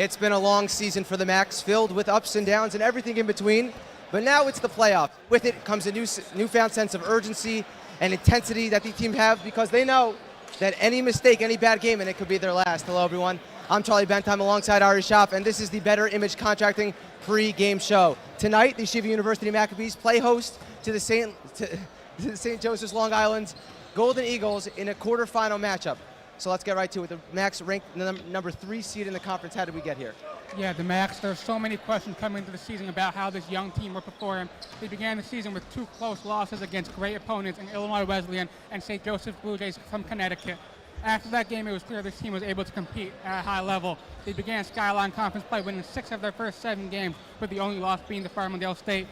It's been a long season for the Max, filled with ups and downs and everything in between. But now it's the playoff. With it comes a newfound sense of urgency and intensity that the team have because they know that any mistake, any bad game, and it could be their last. Hello, everyone. I'm Charlie Bendheim alongside Ari Schopf, and this is the Better Image Contracting pre-game show. Tonight, the Yeshiva University Maccabees play host to the St. Joseph's Long Island Golden Eagles in a quarterfinal matchup. So let's get right to it. The Max ranked number 3 seed in the conference. How did we get here? Yeah, the Max, there's so many questions coming into the season about how this young team will perform. They began the season with 2 close losses against great opponents in Illinois Wesleyan and St. Joseph's Blue Jays from Connecticut. After that game, it was clear this team was able to compete at a high level. They began SKYLINE conference play, winning 6 of their first 7 games, with the only loss being to Farmingdale State.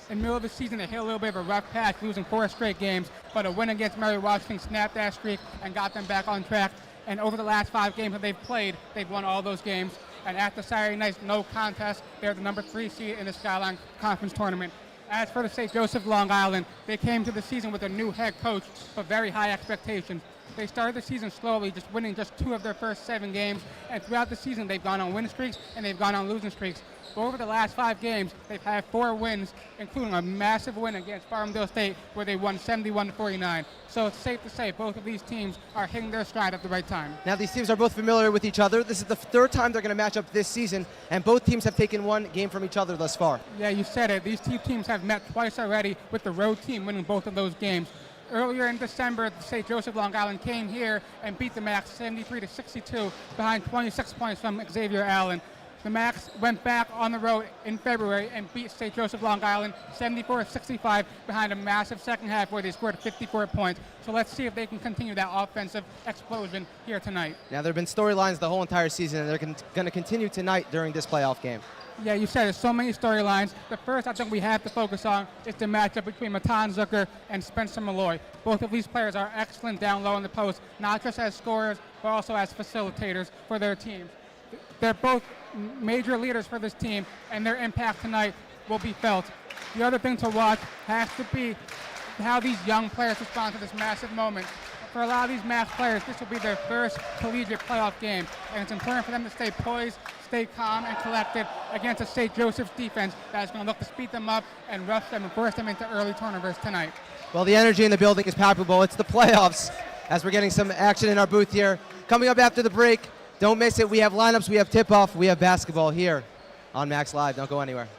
In the middle of the season, they hit a little bit of a rough patch, losing 4 straight games, but a win against Mary Washington snapped that streak and got them back on track. And over the last 5 games that they've played, they've won all those games. And after Saturday night's no contest, they're the number 3 seed in the SKYLINE Conference Tournament. As for the St. Joseph Long Island, they came to the season with a new head coach, but very high expectations. They started the season slowly, just winning 2 of their first 7 games, and throughout the season they've gone on win streaks and they've gone on losing streaks. But over the last 5 games, they've had 4 wins, including a massive win against Farmingdale State, where they won 71-49. So it's safe to say both of these teams are hitting their stride at the right time. Now these teams are both familiar with each other. This is the 3rd time they're going to match up this season, and both teams have taken 1 game from each other thus far. Yeah, you said it. These 2 teams have met twice already, with the road team winning both of those games. Earlier in December, St. Joseph Long Island came here and beat the Max 73-62 behind 26 points from Xavier Allen. The Max went back on the road in February and beat St. Joseph Long Island 74-65 behind a massive second half where they scored 54 points. So let's see if they can continue that offensive explosion here tonight. Now there have been storylines the whole entire season, and they're going to continue tonight during this playoff game. Yeah, you said there's so many storylines. The first I think we have to focus on is the matchup between Matan Zucker and Spencer Malloy. Both of these players are excellent down low in the post, not just as scorers, but also as facilitators for their teams. They're both major leaders for this team, and their impact tonight will be felt. The other thing to watch has to be how these young players respond to this massive moment. For a lot of these Max players, this will be their first collegiate playoff game, and it's important for them to stay poised, stay calm and collected against a St. Joseph's defense that is going to look to speed them up and rush them and force them into early turnovers tonight. Well, the energy in the building is palpable. It's the playoffs as we're getting some action in our booth here. Coming up after the break, don't miss it. We have lineups, we have tip-off, we have basketball here on Max Live. Don't go anywhere.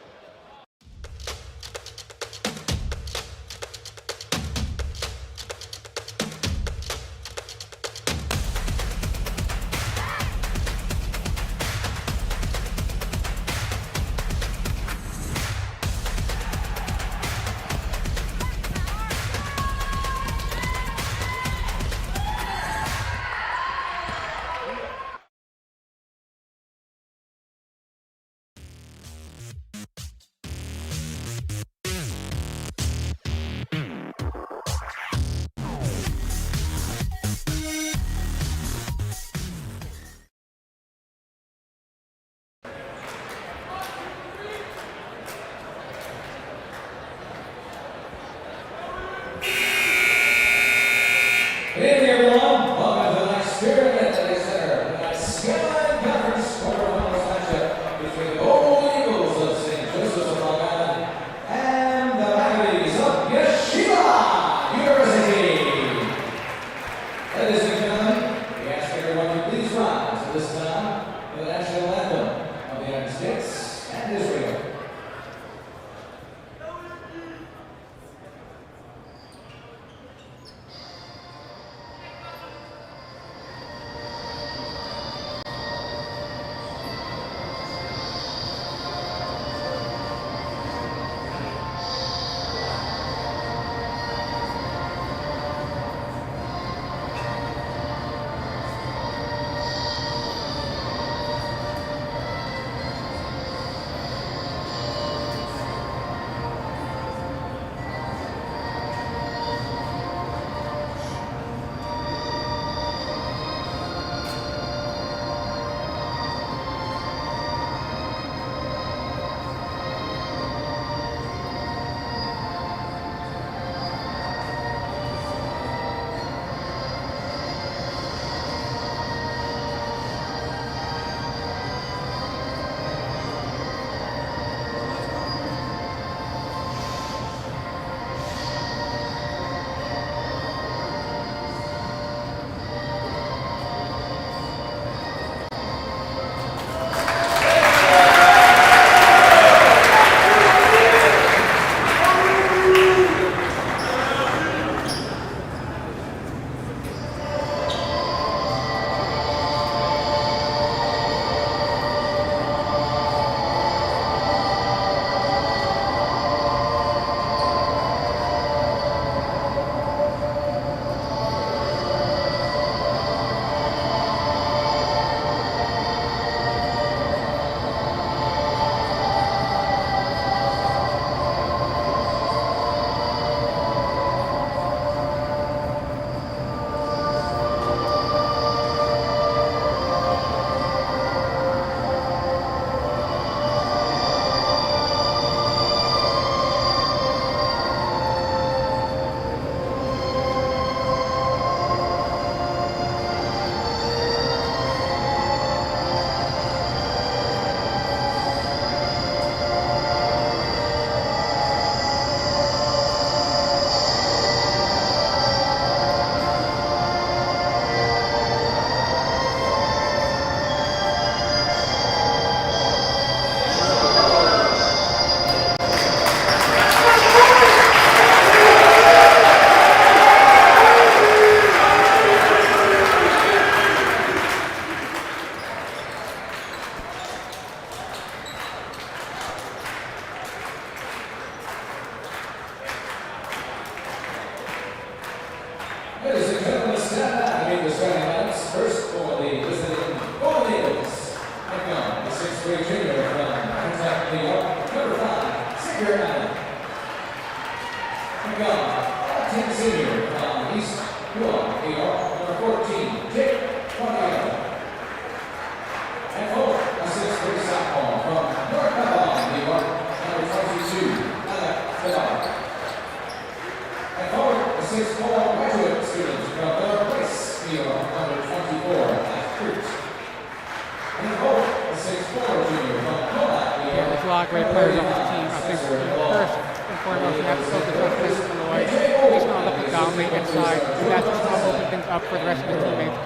great players on this team. I think first and foremost, you have to focus on Spencer Malloy. He's going to look to dominate inside, and that's just going to open things up for the rest of the teammates.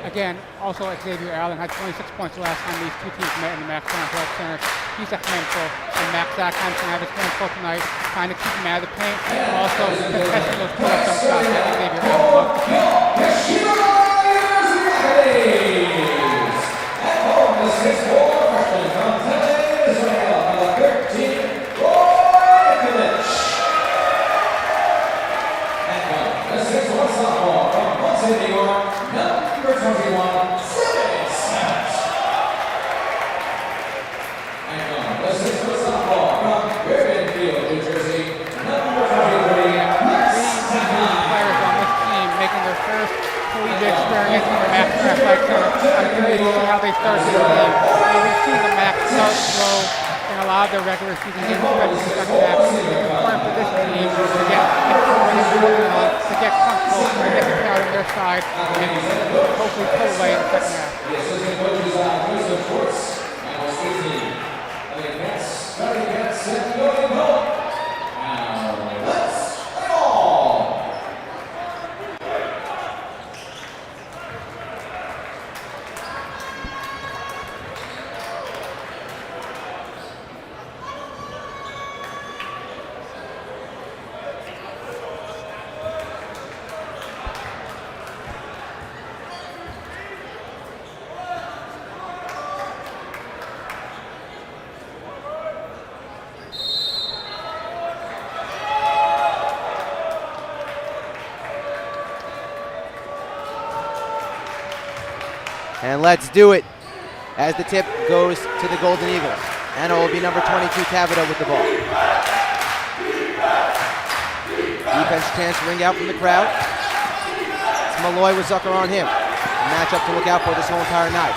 Again, also Xavier Allen had 26 points the last time these two teams met in the Max Center. He's a handful, and Max Zackheim's going to have his handful tonight, trying to keep him out of the paint, and also contesting those pull-up jump shots that Xavier Allen loves to keep. How they start the game. We've seen the Max start slow in a lot of their regular season games, especially the second half. It's important for this team to get to get comfortable, to get the crowd on their side, and hopefully pull away in the second half. And let's do it as the tip goes to the Golden Eagles. And it will be number 22, Tavita, with the ball. Defense chance to ring out from the crowd. It's Malloy with Zucker on him. A matchup to look out for this whole entire night.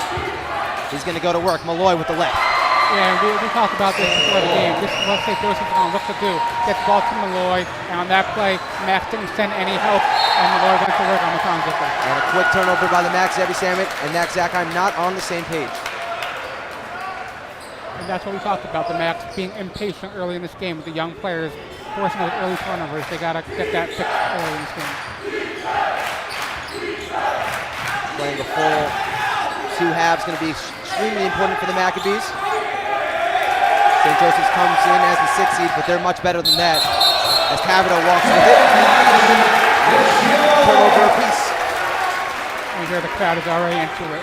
He's going to go to work. Malloy with the left. Yeah, we talked about this before the game. This is what St. Joseph's going to look to do. Get the ball to Malloy, and on that play, Max didn't send any help, and Malloy went to work on the concept. And a quick turnover by the Max Zackheim, and Max Zackheim not on the same page. And that's what we talked about, the Max being impatient early in this game with the young players forcing those early turnovers. They got to get that fixed early in this game. Playing the full two halves going to be extremely important for the Maccabees. St. Joseph's comes in as the 6th seed, but they're much better than that. As Tavita walks with it. Turnover apiece. And here the crowd is already into it.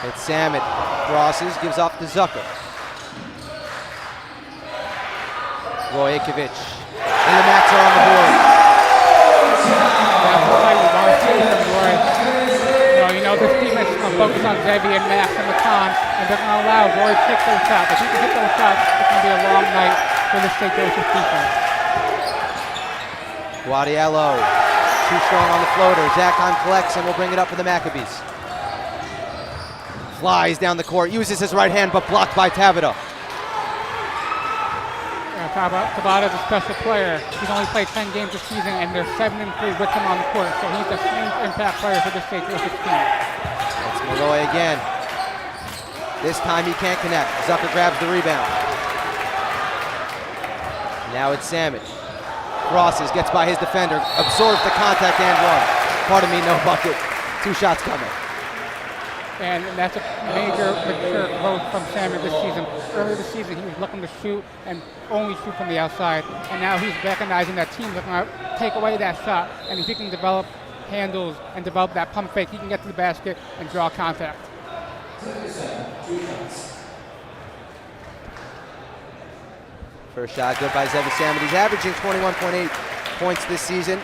It's Samet. Crosses, gives off to Zucker. Rojakovic. And the Max are on the board. This defense is going to focus on Gavi and Max and Eitan, and they're going to allow Roy to take those shots. If he can hit those shots, it's going to be a long night for the St. Joseph defense. Guadiello, too strong on the floater. Zackheim collects and will bring it up for the Maccabees. Flies down the court, uses his right hand, but blocked by Tavita. Tabata's a special player. He's only played 10 games this season, and they're 7-3 with him on the court, so he's a huge impact player for this St. Joseph team. It's Malloy again. This time he can't connect. Zucker grabs the rebound. Now it's Samet. Crosses, gets by his defender, absorbs the contact and one. Pardon me, no bucket. 2 shots coming. And that's a major mature growth from Samet this season. Earlier this season, he was looking to shoot and only shoot from the outside. And now he's recognizing that teams are going to take away that shot. And if he can develop handles and develop that pump fake, he can get to the basket and draw contact. First shot good by Zevi Samet. He's averaging 21.8 points this season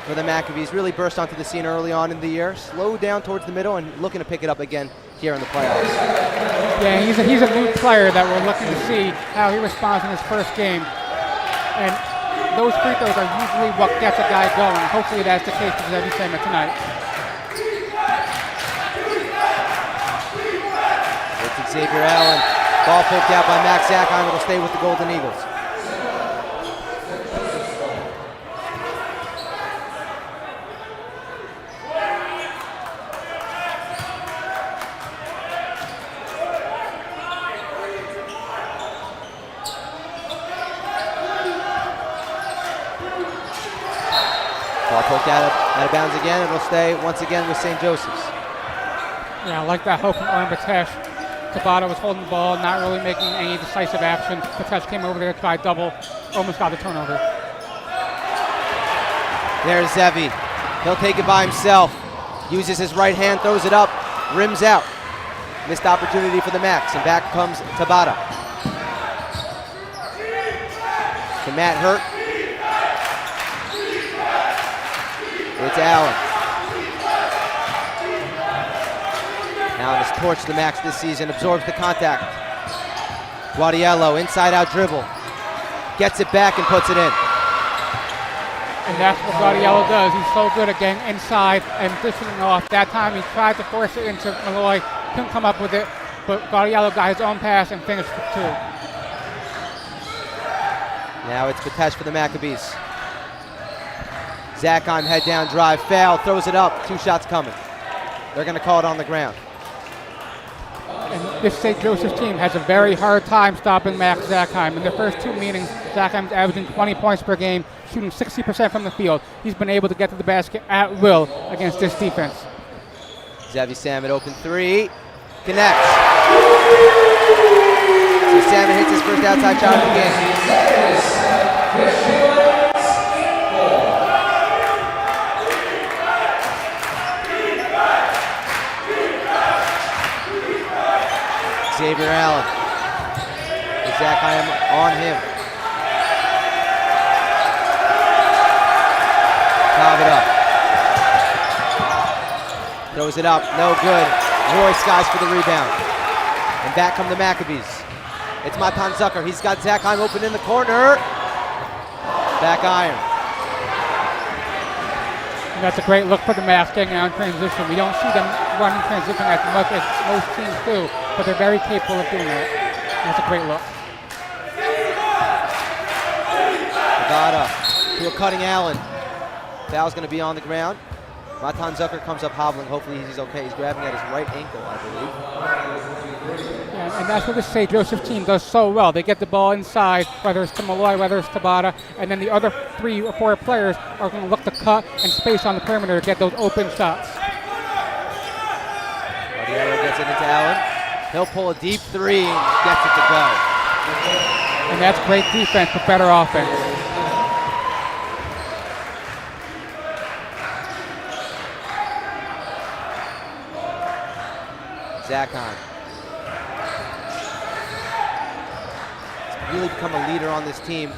for the Maccabees. Really burst onto the scene early on in the year. Slowed down towards the middle and looking to pick it up again here in the playoffs. Yeah, he's a new player that we're looking to see how he responds in his first game. And those free throws are usually what gets a guy going. Hopefully that's the case for Zevi Samet tonight. It's Xavier Allen. Ball poked out by Max Zackheim. It'll stay with the Golden Eagles. Out of bounds again. It'll stay once again with St. Joseph's. Yeah, I like that hope from Oren Batesh. Tabata was holding the ball, not really making any decisive action. Batesh came over there, tried double, almost got the turnover. There's Zevi. He'll take it by himself. Uses his right hand, throws it up, rims out. Missed opportunity for the Max, and back comes Tabata. To Matt Hurt. It's Allen. Allen has torched the Max this season, absorbs the contact. Guadiello, inside out dribble. Gets it back and puts it in. And that's what Guadiello does. He's so good at getting inside and dishing off. That time he tried to force it into Malloy, couldn't come up with it, but Guadiello got his own pass and finished for 2. Now it's Batesh for the Maccabees. Zakheim head down drive, foul, throws it up, 2 shots coming. They're gonna call it on the ground. And this St. Joseph's team has a very hard time stopping Max Zakheim. In their first 2 meetings, Zakheim's averaging 20 points per game, shooting 60% from the field. He's been able to get to the basket at will against this defense. Zevi Salmon open 3, connects. So Salmon hits his first outside shot of the game. Xavier Allen. Zakheim on him. Cobb it up. Throws it up, no good. Roy Skies for the rebound. And back come the Maccabees. It's Matan Zucker. He's got Zakheim open in the corner. Back iron. And that's a great look for the Mavs getting out in transition. We don't see them running transition as much as most teams do, but they're very capable of doing that. And that's a great look. Tabata to a cutting Allen. Foul's going to be on the ground. Matan Zucker comes up hobbling. Hopefully he's okay. He's grabbing at his right ankle, I believe. Yeah, and that's what the St. Joseph team does so well. They get the ball inside, whether it's to Malloy, whether it's Tabata, and then the other 3 or 4 players are going to look to cut and space on the perimeter to get those open shots. Guadiello gets it into Allen. He'll pull a deep 3 and gets it to go. And that's great defense but better offense. Zakheim. He's really become a leader on this team.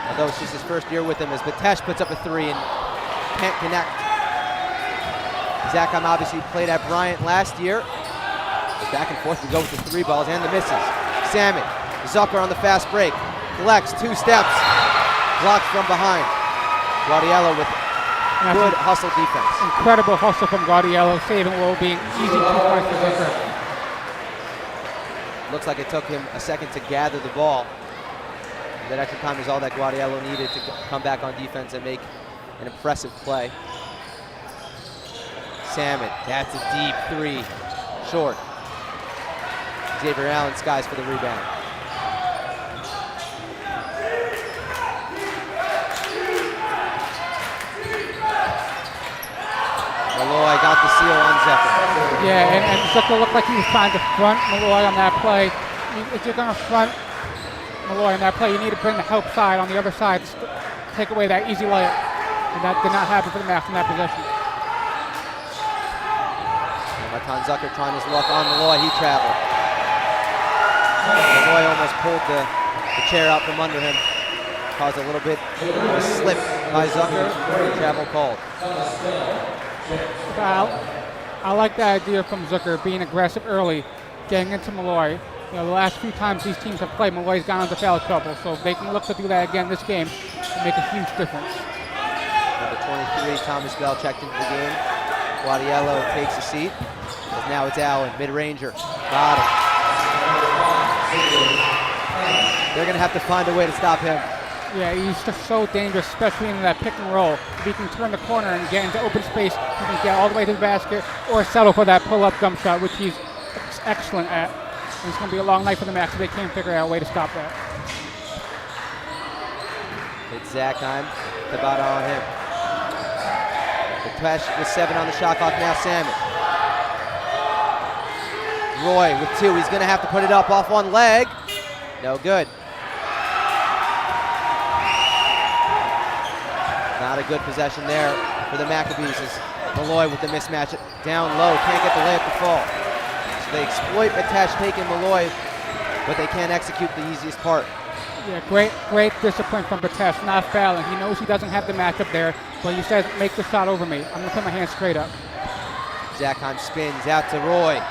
Although it's just his first year with him, as Batesh puts up a 3 and can't connect. Zakheim obviously played at Bryant last year. Back and forth we go with the 3 balls and the misses. Salmon, Zucker on the fast break. Collects 2 steps. Blocked from behind. Guadiello with good hustle defense. Incredible hustle from Guadiello, saving what will be an easy 2 points for Zucker. Looks like it took him a second to gather the ball. That extra time is all that Guadiello needed to come back on defense and make an impressive play. Salmon, that's a deep 3, short. Xavier Allen skies for the rebound. Malloy got the seal on Zucker. Yeah, and Zucker looked like he was trying to front Malloy on that play. If you're going to front Malloy on that play, you need to bring the help side on the other side to take away that easy layup. And that did not happen for the Mavs in that possession. Matan Zucker trying his luck on Malloy. He traveled. Malloy almost pulled the chair out from under him. Caused a little bit of a slip by Zucker. Travel called. I like the idea from Zucker being aggressive early, getting into Malloy. You know, the last few times these teams have played, Malloy's gone into foul trouble, so they can look to do that again this game and make a huge difference. Number 23, Thomas Bell checked into the game. Guadiello takes a seat. But now it's Allen, mid-ranger. Got him. They're going to have to find a way to stop him. Yeah, he's just so dangerous, especially in that pick and roll. If he can turn the corner and get into open space, he can get all the way to the basket or settle for that pull-up jump shot, which he's excellent at. And it's going to be a long night for the Max if they can't figure out a way to stop that. It's Zakheim. Tabata on him. Pesh with 7 on the shot clock, now Salmon. Roy with 2, he's gonna have to put it up off one leg. No good. Not a good possession there for the Maccabees as Malloy with the mismatch down low, can't get the layup to fall. So they exploit Matesh taking Malloy, but they can't execute the easiest part. Yeah, great discipline from Batesh, not fouling. He knows he doesn't have the matchup there, but he says, make the shot over me. I'm gonna put my hands straight up. Zakheim spins out to Roy.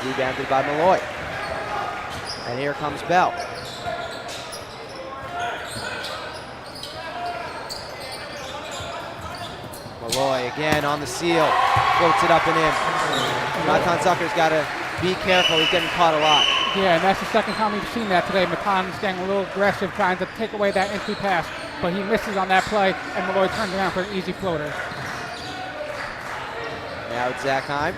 Rebounded by Malloy. And here comes Bell. Malloy again on the seal, floats it up and in. Matan Zucker's got to be careful, he's getting caught a lot. Yeah, and that's the second time we've seen that today. Matan's getting a little aggressive, trying to take away that entry pass, but he misses on that play, and Malloy turns around for an easy floater. Now it's Zakheim.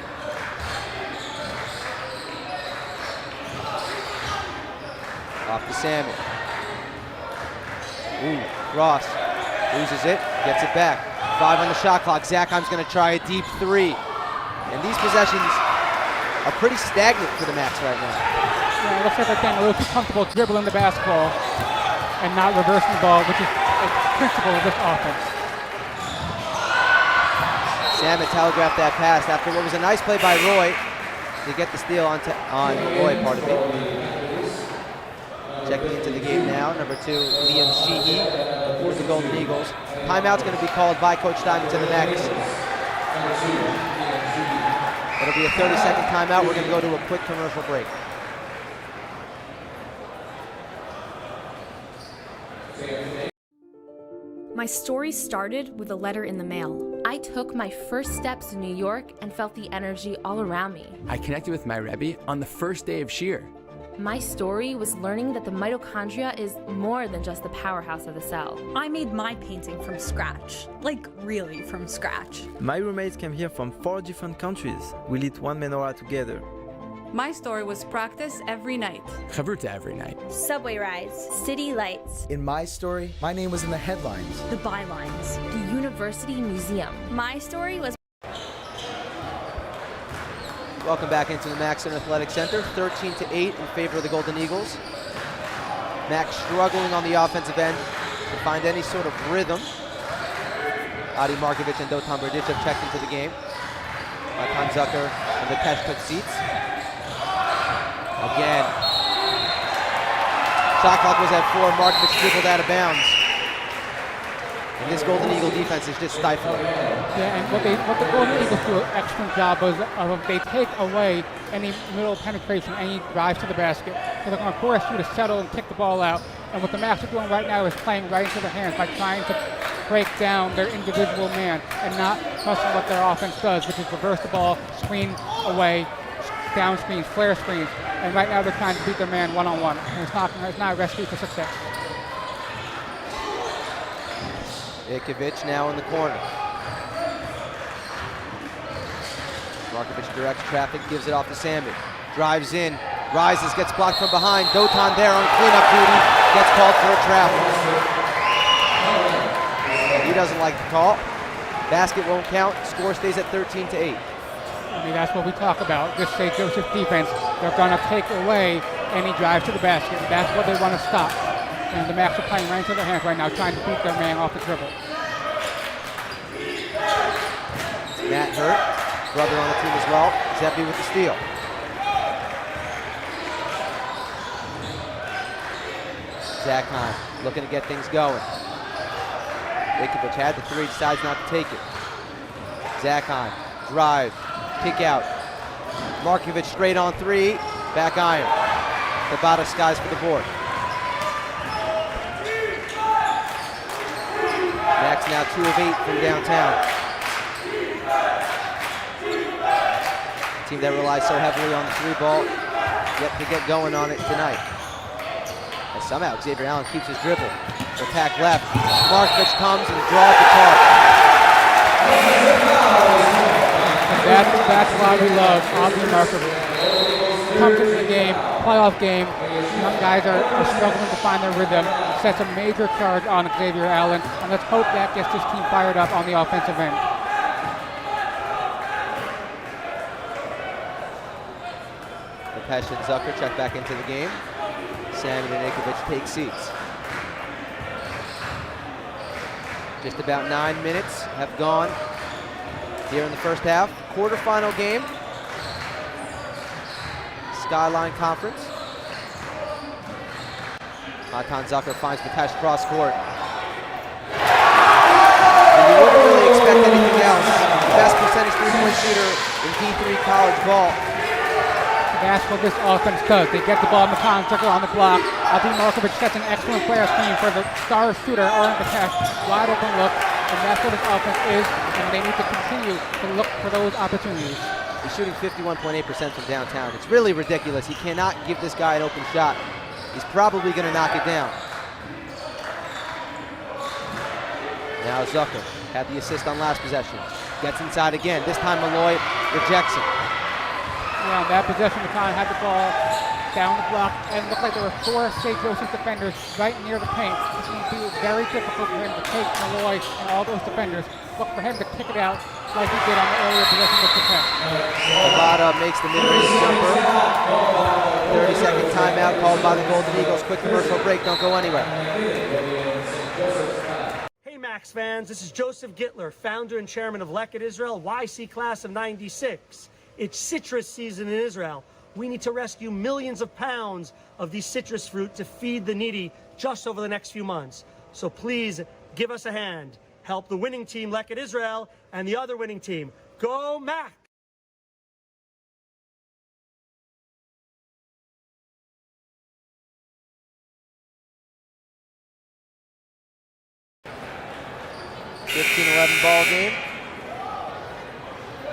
Off to Salmon. Ooh, Ross loses it, gets it back. 5 on the shot clock. Zakheim's going to try a deep 3. And these possessions are pretty stagnant for the Macs right now. Yeah, it looks like they're getting a little too comfortable dribbling the basketball and not reversing the ball, which is a principle of this offense. Salmon telegraphed that pass after what was a nice play by Roy to get the steal on Roy, pardon me. Checking into the game now, number 2, Liam Sheehy for the Golden Eagles. Timeout's going to be called by Coach Diamond to the Macs. It'll be a 30-second timeout. We're going to go to a quick commercial break. My story started with a letter in the mail. I took my first steps in New York and felt the energy all around me. I connected with my Rebbe on the first day of Shir. My story was learning that the mitochondria is more than just the powerhouse of the cell. I made my painting from scratch, like really from scratch. My roommates came here from 4 different countries. We lit one menorah together. My story was practice every night. Chavruta every night. Subway rides, city lights. In my story, my name was in the headlines. The bylines. The University Museum. My story was... Welcome back into the Mac Center Athletic Center. 13-8 in favor of the Golden Eagles. Mac struggling on the offensive end to find any sort of rhythm. Adi Markovic and Dotan Berdic have checked into the game. Matan Zucker and the Pesh took seats. Again. Shot clock was at 4. Markovic dribbled out of bounds. And this Golden Eagle defense is just stifling. Yeah, and what the Golden Eagles do an excellent job of they take away any middle penetration, any drives to the basket. So they're going to force you to settle and kick the ball out. And what the Macs are doing right now is playing right into their hands by trying to break down their individual man and not trusting what their offense does, which is reverse the ball, screen away, down screens, flare screens. And right now they're trying to beat their man one-on-one. And it's not a recipe for success. Ikovic now in the corner. Markovic directs traffic, gives it off to Salmon. Drives in, rises, gets blocked from behind. Dotan there on cleanup duty, gets called for a travel. He doesn't like the call. Basket won't count, score stays at 13-8. I mean, that's what we talk about. This St. Joseph defense, they're going to take away any drive to the basket. That's what they want to stop. And the Macs are playing right into their hands right now, trying to beat their man off the dribble. Matt Hurt, brother on the team as well. Zeppi with the steal. Zakheim looking to get things going. Ikovic had the 3, decides not to take it. Zakheim, drive, kick out. Markovic straight on 3, back iron. Tabata skies for the board. Max now 2 of 8 from downtown. A team that relies so heavily on the 3 ball, yet to get going on it tonight. And somehow Xavier Allen keeps his dribble. Attack left. Markovic comes and draws the target. That's why we love Adi Markovic. Comes into the game, playoff game. Young guys are struggling to find their rhythm. sets a major charge on Xavier Allen, and let's hope that gets this team fired up on the offensive end. Lepesh and Zucker check back into the game. Salmon and Ikovic take seats. Just about 9 minutes have gone here in the first half. Quarterfinal game. SKYLINE Conference. Eitan Zucker finds Lepesh cross court. And you wouldn't really expect anything else. The best percentage three-point shooter in D3 college ball. That's what this offense does. They get the ball in the con, Zucker on the block. Alvin Markovic sets an excellent player screen for the star shooter, Oren Lepesh. Wide open look, and that's what this offense is, and they need to continue to look for those opportunities. He's shooting 51.8% from downtown. It's really ridiculous. He cannot give this guy an open shot. He's probably going to knock it down. Now Zucker had the assist on last possession. Gets inside again. This time Malloy rejects him. Yeah, on that possession, the Con had the ball down the block, and it looked like there were 4 St. Joseph defenders right near the paint. It's going to be very difficult for him to take Malloy and all those defenders. Look for him to kick it out like he did on the earlier possession with Protect. Tabata makes the mid-range jumper. 30-second timeout called by the Golden Eagles. Quick commercial break. Don't go anywhere. Hey Max fans, this is Joseph Gittler, founder and chairman of Leket Israel, YC class of '96. It's citrus season in Israel. We need to rescue millions of pounds of these citrus fruit to feed the needy just over the next few months. So please give us a hand. Help the winning team, Leket Israel, and the other winning team. Go Mac! (15-11) ball game.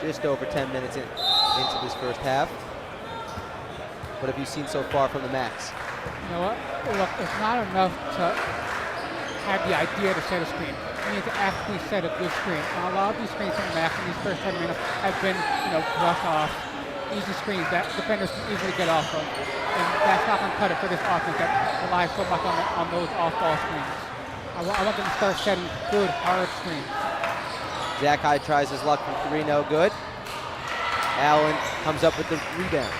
Just over 10 minutes into this first half. What have you seen so far from the Macs? You know what? Look, it's not enough to have the idea to set a screen. We need to actually set a good screen. And a lot of these screens from the Macs in these first 10 minutes have been, brushed off, easy screens that defenders can easily get off of. And that's not going to cut it for this offense that relies so much on those off-ball screens. I want them to start setting good, hard screens. Zakai tries his luck from 3, no good. Allen comes up with the rebound.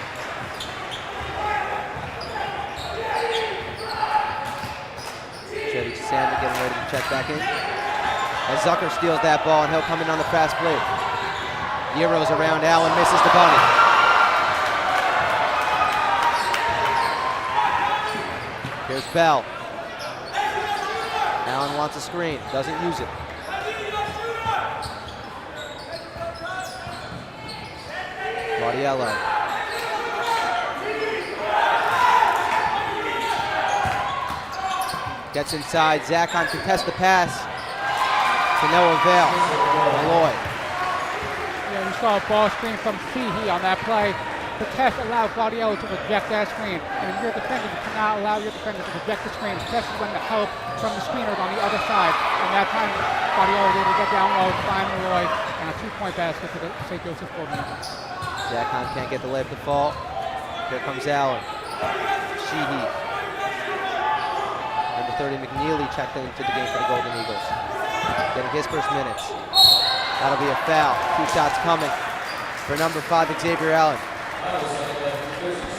Chevy Salmon getting ready to check back in. As Zucker steals that ball, and he'll come in on the fast break. Euros around, Allen misses the bunny. Here's Bell. Allen wants a screen, doesn't use it. Guardiello. Gets inside, Zakon contests the pass. To no avail. Malloy. Yeah, we saw a ball screen from Seehee on that play. The test allowed Guardiello to reject that screen. And your defender cannot allow your defender to reject the screen, especially when the help from the screeners on the other side. And that time, Guardiello was able to get down low, find Malloy, and a 2-point basket for the St. Joseph Golden Eagles. Zakon can't get the layup to fall. Here comes Allen. Sheehy. Number 30, McNeely checked into the game for the Golden Eagles. Getting his first minutes. That'll be a foul. 2 shots coming for number 5, Xavier Allen.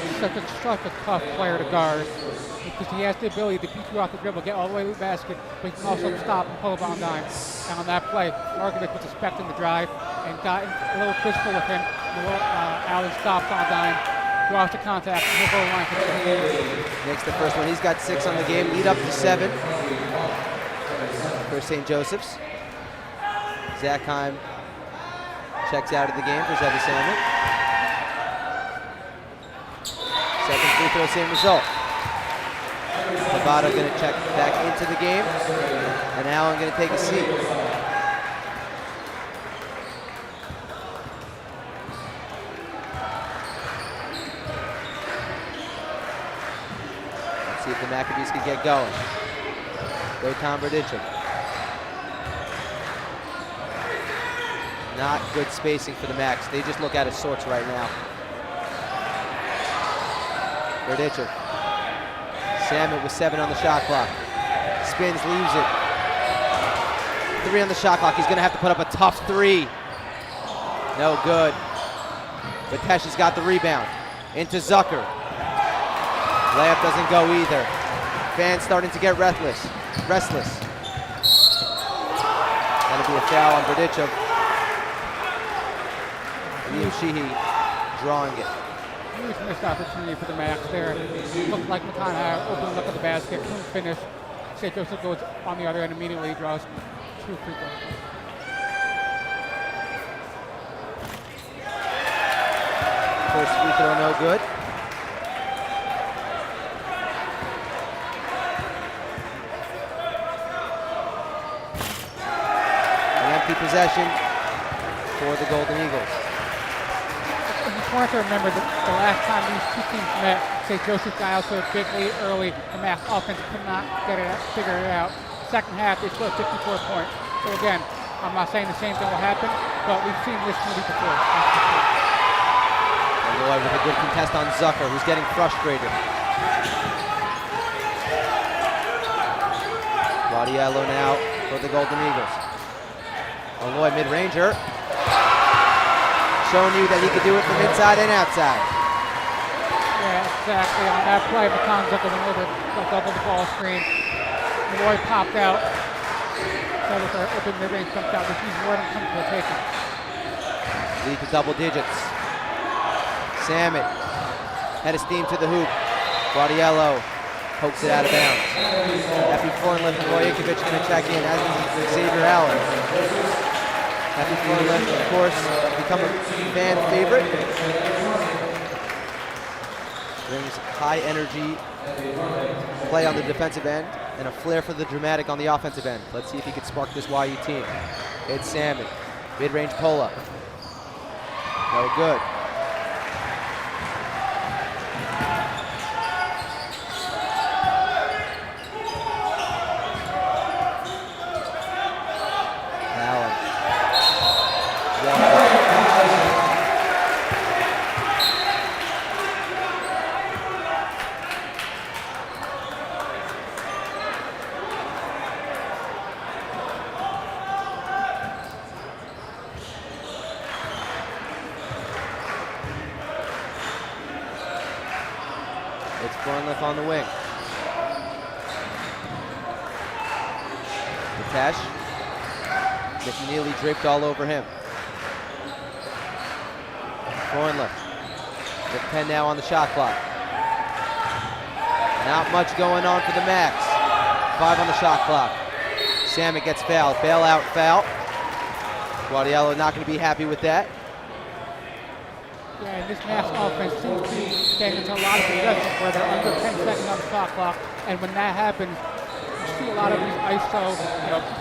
He's such a tough player to guard because he has the ability to beat you off the dribble, get all the way to the basket, but he can also stop and pull up on dime. And on that play, Markovic was expecting the drive and got a little physical with him. Allen stops on dime, draws the contact, and he'll go line for the Makes the first one. He's got 6 on the game, lead up to 7 for St. Joseph's. Zakheim checks out of the game for Zevi Salmon. Second free throw, same result. Tabata going to check back into the game, and Allen going to take a seat. Let's see if the Maccabees can get going. Go Tom Berditchuk. Not good spacing for the Macs. They just look out of sorts right now. Berditchuk. Salmon with 7 on the shot clock. spins, leaves it. 3 on the shot clock. He's going to have to put up a tough 3. No good. But Tesh has got the rebound. Into Zucker. Layup doesn't go either. Fans starting to get restless. That'll be a foul on Berdichev. Yeshiva drawing it. Huge missed opportunity for the Max there. Looked like Matan had opened up at the basket, couldn't finish. St. Joseph goes on the other end immediately, draws 2 free throws. First free throw no good. An empty possession for the Golden Eagles. It's important to remember that the last time these two teams met, St. Joseph got out to a big lead early. The Mass offense could not figure it out. Second half, they scored 54 points. So again, I'm not saying the same thing will happen, but we've seen this movie before. Malloy with a good contest on Zucker, who's getting frustrated. Guadiello now for the Golden Eagles. Malloy mid-ranger. Showing you that he could do it from inside and outside. Yeah, exactly. On that play, Matan Zucker went over the ball screen. Malloy popped out. So with our open mid-range jump shot, which he's more than comfortable taking. Lead to double digits. Samet, head of steam to the hoop. Guadiello pokes it out of bounds. Happy Fornlift and Roy Ikovich going to check in, as is Xavier Allen. Happy Fornlift, of course, become a fan favorite. Brings high energy play on the defensive end and a flair for the dramatic on the offensive end. Let's see if he can spark this YU team. It's Samet, mid-range pull-up. No good. On the wing. Tesh. McNeely draped all over him. Thornliff. With 10 now on the shot clock. Not much going on for the Max. 5 on the shot clock. Samet gets fouled. Bailout foul. Guadiello not going to be happy with that. Yeah, and this Mass offense seems to be getting into a lot of possessions where they're under 10 seconds on the shot clock, and when that happens, you see a lot of these ISO,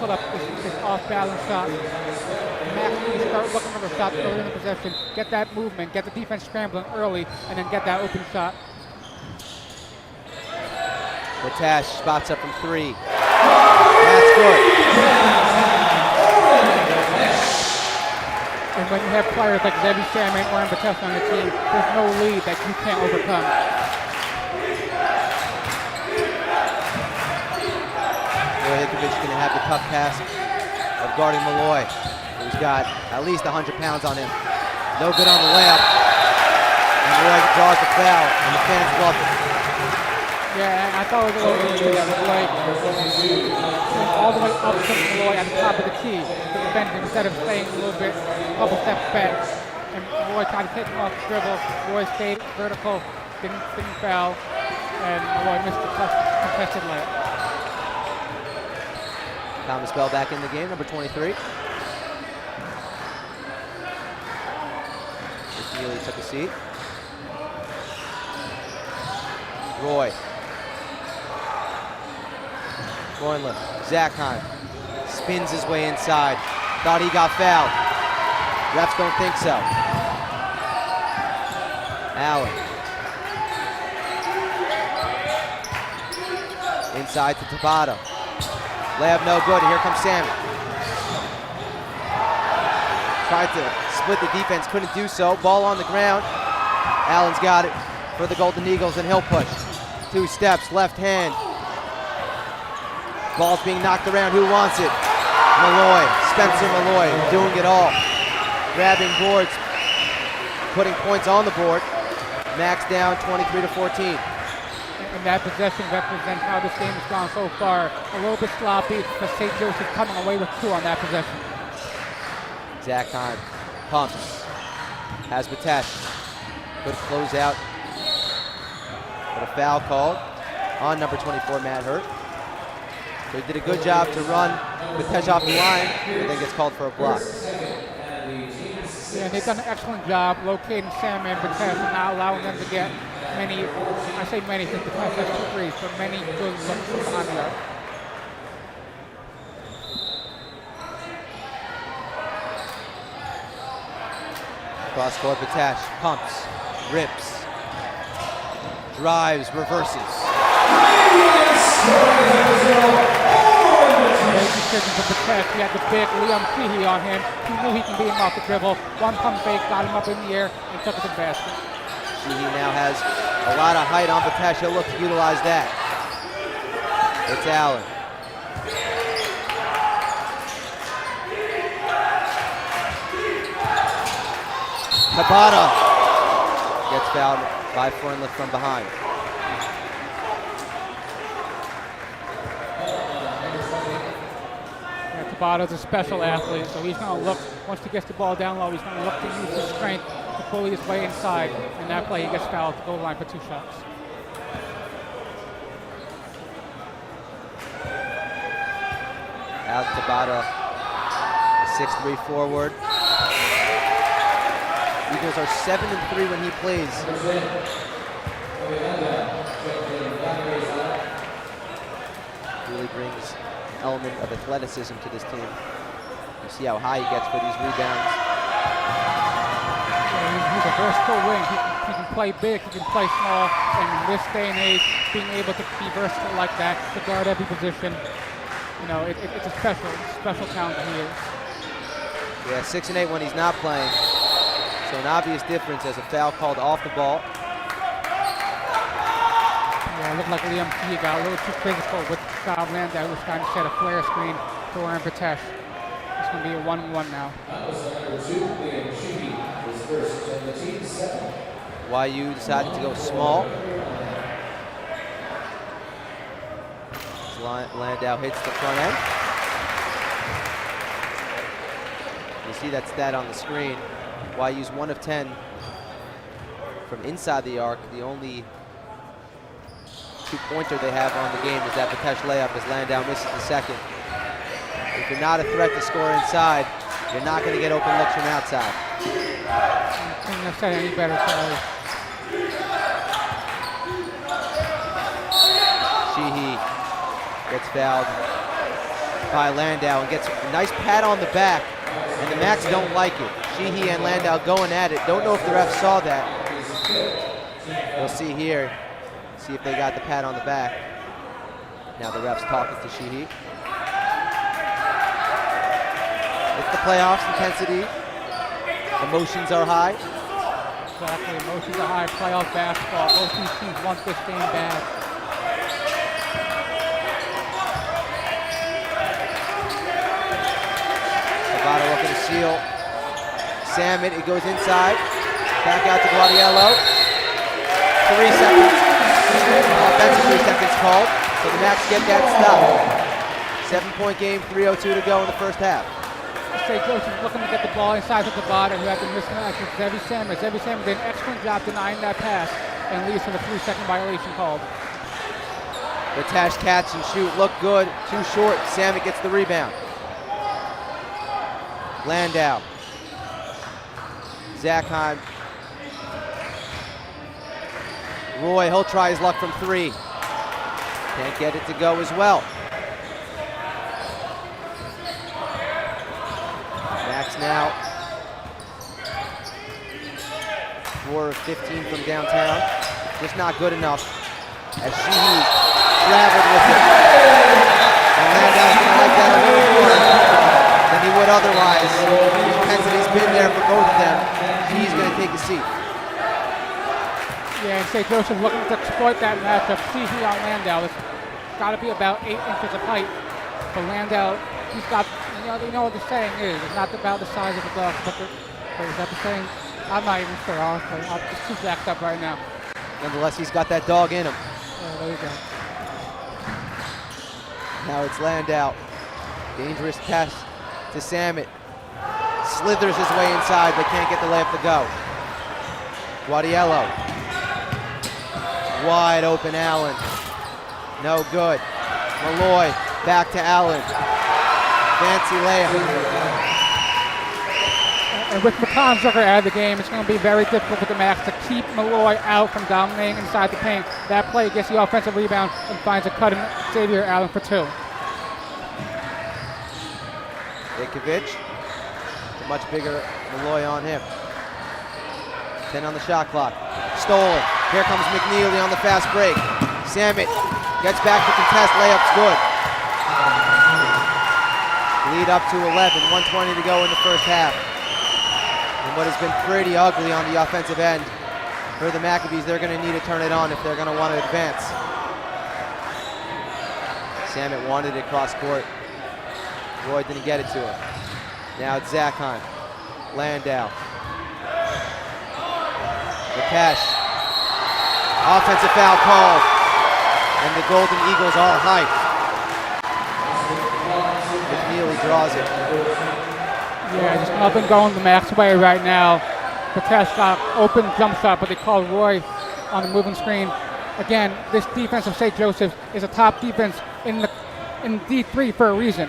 put up this off-balance shot. Mass needs to start looking for the shots early in the possession, get that movement, get the defense scrambling early, and then get that open shot. Tash spots up from 3. That's good. And when you have players like Zevi Samet or Mbates on the team, there's no lead that you can't overcome. Ikovich going to have the tough task of guarding Malloy, who's got at least 100 pounds on him. No good on the layup. And Malloy draws the foul, and the fans love it. Yeah, and I thought it was a little easy on the play. All the way up to Malloy at the top of the key to the bench instead of staying a little bit, a couple steps back. And Malloy tried to take him off the dribble. Malloy stayed vertical, didn't foul, and Malloy missed the contested layup. Thomas Bell back in the game, number 23. Neely took a seat. Roy. Gornlip, Zakheim spins his way inside. Thought he got fouled. Refs don't think so. Allen. Inside to Tabata. Layup no good, and here comes Samet. Tried to split the defense, couldn't do so. Ball on the ground. Allen's got it for the Golden Eagles, and he'll push. 2 steps, left hand. Ball's being knocked around. Who wants it? Malloy. Spencer Malloy doing it all. Grabbing boards. Putting points on the board. Max down 23-14. And that possession represents how this game has gone so far. A little bit sloppy, but St. Joseph coming away with 2 on that possession. Zach Heim pumps. Has Batesh. Good closeout. But a foul called on number 24, Matt Hurt. So he did a good job to run Batesh off the line, and then gets called for a block. Yeah, they've done an excellent job locating Sam and Batesh and not allowing them to get many, I say many because Batesh has 2 threes, but many good looks from behind the arc. Cross court, Batesh pumps, rips, drives, reverses. Great decision for Batesh. He had the big Liam Sheehy on him. He knew he can beat him off the dribble. One pump fake, got him up in the air, and took it to the basket. Sheehy now has a lot of height on Batesh. He'll look to utilize that. It's Allen. Tabata gets fouled by Freundlich from behind. Yeah, Tabata's a special athlete, so he's going to look, once he gets the ball down low, he's going to look to use his strength to bully his way inside. And that play, he gets fouled to goal line for 2 shots. Out Tabata, a 6'3" forward. Eagles are 7-3 when he plays. Really brings an element of athleticism to this team. You see how high he gets for these rebounds. Yeah, he's a versatile wing. He can play big, he can play small, and in this day and age, being able to be versatile like that, to guard every position, you know, it's a special talent that he is. Yeah, 6 and 8 when he's not playing. So an obvious difference as a foul called off the ball. Yeah, it looked like Liam T got a little too physical with Bob Landau, who's trying to set a flare screen for Aaron Batesh. It's going to be a 1-1 now. YU decided to go small. Landau hits the front end. You see that stat on the screen. YU's 1 of 10 from inside the arc. The only 2-pointer they have on the game is that Batesh layup as Landau misses the second. If you're not a threat to score inside, you're not going to get open looks from outside. I couldn't have said any better, Charlie. Sheehy gets fouled by Landau and gets a nice pat on the back, and the Macs don't like it. Sheehy and Landau going at it. Don't know if the refs saw that. We'll see here. See if they got the pat on the back. Now the refs talking to Sheehy. It's the playoffs, intensity. Emotions are high. Exactly, emotions are high, playoff basketball. Both these teams want this game bad. Tabata looking to seal. Salmon, it goes inside. Back out to Guadiello. 3 seconds. Offensive 3 seconds called. So the Macs get that stop. 7-point game, 3:02 to go in the first half. St. Joseph looking to get the ball inside of Tabata, who had the mismatch with Zevi Salmon. Zevi Salmon did an excellent job denying that pass and leads to the 3-second violation called. Batesh catch and shoot, look good, too short. Salmon gets the rebound. Landau. Zachheim. Roy, he'll try his luck from 3. Can't get it to go as well. Max now. 4 of 15 from downtown. Just not good enough. As Sheehy traveled with it. And Landau's gonna like that a little more than he would otherwise. The intensity's been there for both of them. He's gonna take a seat. Yeah, and St. Joseph looking to exploit that matchup. Sheehy on Landau. It's got to be about 8 inches of height But Landau, he's got, you know what the saying is. It's not about the size of the dog, but is that the saying? I'm not even sure, honestly. I'm just too jacked up right now. Nonetheless, he's got that dog in him. Yeah, there you go. Now it's Landau. Dangerous pass to Samet. Slithers his way inside, but can't get the layup to go. Guadiello. Wide open Allen. No good. Malloy back to Allen. Fancy layup. And with McConn's Zucker out of the game, it's going to be very difficult for the Max to keep Malloy out from dominating inside the paint. That play gets the offensive rebound and finds a cut in Xavier Allen for 2. Ikovic. A much bigger Malloy on him. 10 on the shot clock. Stolen. Here comes McNeely on the fast break. Samet gets back to contest. Layup's good. Lead up to 11. 1:20 to go in the first half. And what has been pretty ugly on the offensive end for the Maccabees, they're going to need to turn it on if they're going to want to advance. Samet wanted it cross court. Roy didn't get it to him. Now it's Zakheim. Landau. Rakesh. Offensive foul called. And the Golden Eagles are hyped. McNeely draws it. Yeah, just nothing going the Max way right now. Rakesh got open jump shot, but they called Roy on the moving screen. Again, this defense of St. Joseph is a top defense in D3 for a reason.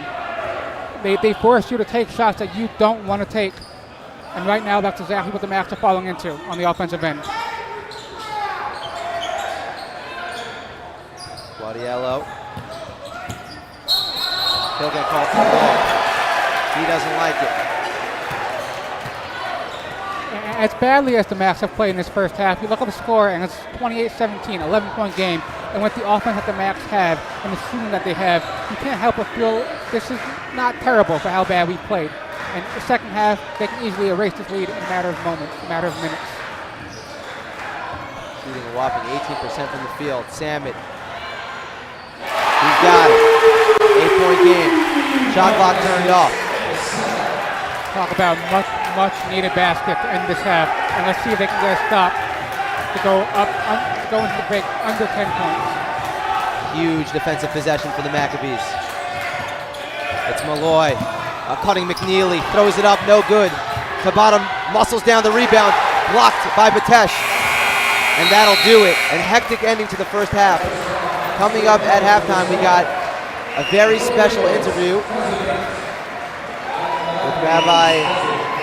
They force you to take shots that you don't want to take. And right now, that's exactly what the Max are falling into on the offensive end. Guadiello. He'll get called for the ball. He doesn't like it. As badly as the Max have played in this first half, you look at the score and it's 28-17, 11-point game. And with the offense that the Max have and the shooting that they have, you can't help but feel this is not terrible for how bad we played. And the second half, they can easily erase this lead in a matter of moments, a matter of minutes. Shooting a whopping 18% from the field. Samet. He's got it. 8-point game. Shot clock turned off. Talk about much needed basket to end this half. And let's see if they can get a stop to go up, to go into the break under 10 points. Huge defensive possession for the Maccabees. It's Malloy. Cutting McNeely. Throws it up. No good. Tabata muscles down the rebound. Blocked by Batesh. And that'll do it. And hectic ending to the first half. Coming up at halftime, we got a very special interview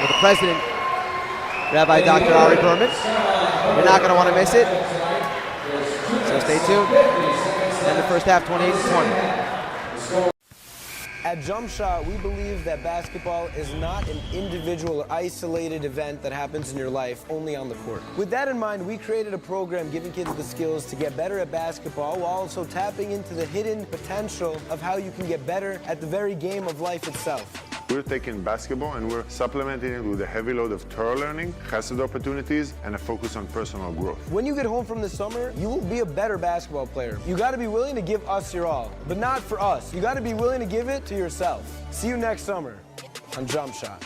with the president, Rabbi Dr. Ari Berman. You're not going to want to miss it, so stay tuned. And the first half, 28-20. At Jump Shot, we believe that basketball is not an individual or isolated event that happens in your life only on the court. With that in mind, we created a program giving kids the skills to get better at basketball while also tapping into the hidden potential of how you can get better at the very game of life itself. We're taking basketball and we're supplementing it with a heavy load of Torah learning, chesed opportunities, and a focus on personal growth. When you get home from the summer, you will be a better basketball player. You got to be willing to give us your all, but not for us. You got to be willing to give it to yourself. See you next summer on Jump Shot.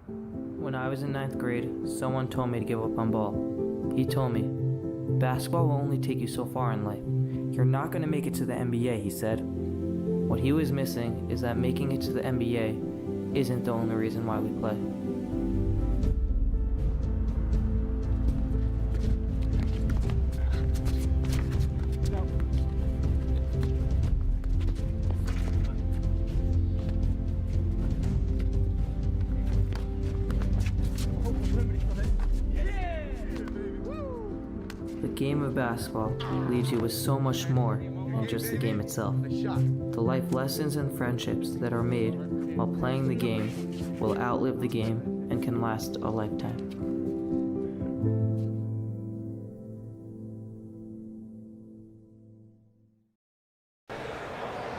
When I was in 9th grade, someone told me to give up on ball. He told me, basketball will only take you so far in life. You're not going to make it to the NBA, he said. What he was missing is that making it to the NBA isn't the only reason why we play. The game of basketball leaves you with so much more than just the game itself. The life lessons and friendships that are made while playing the game will outlive the game and can last a lifetime.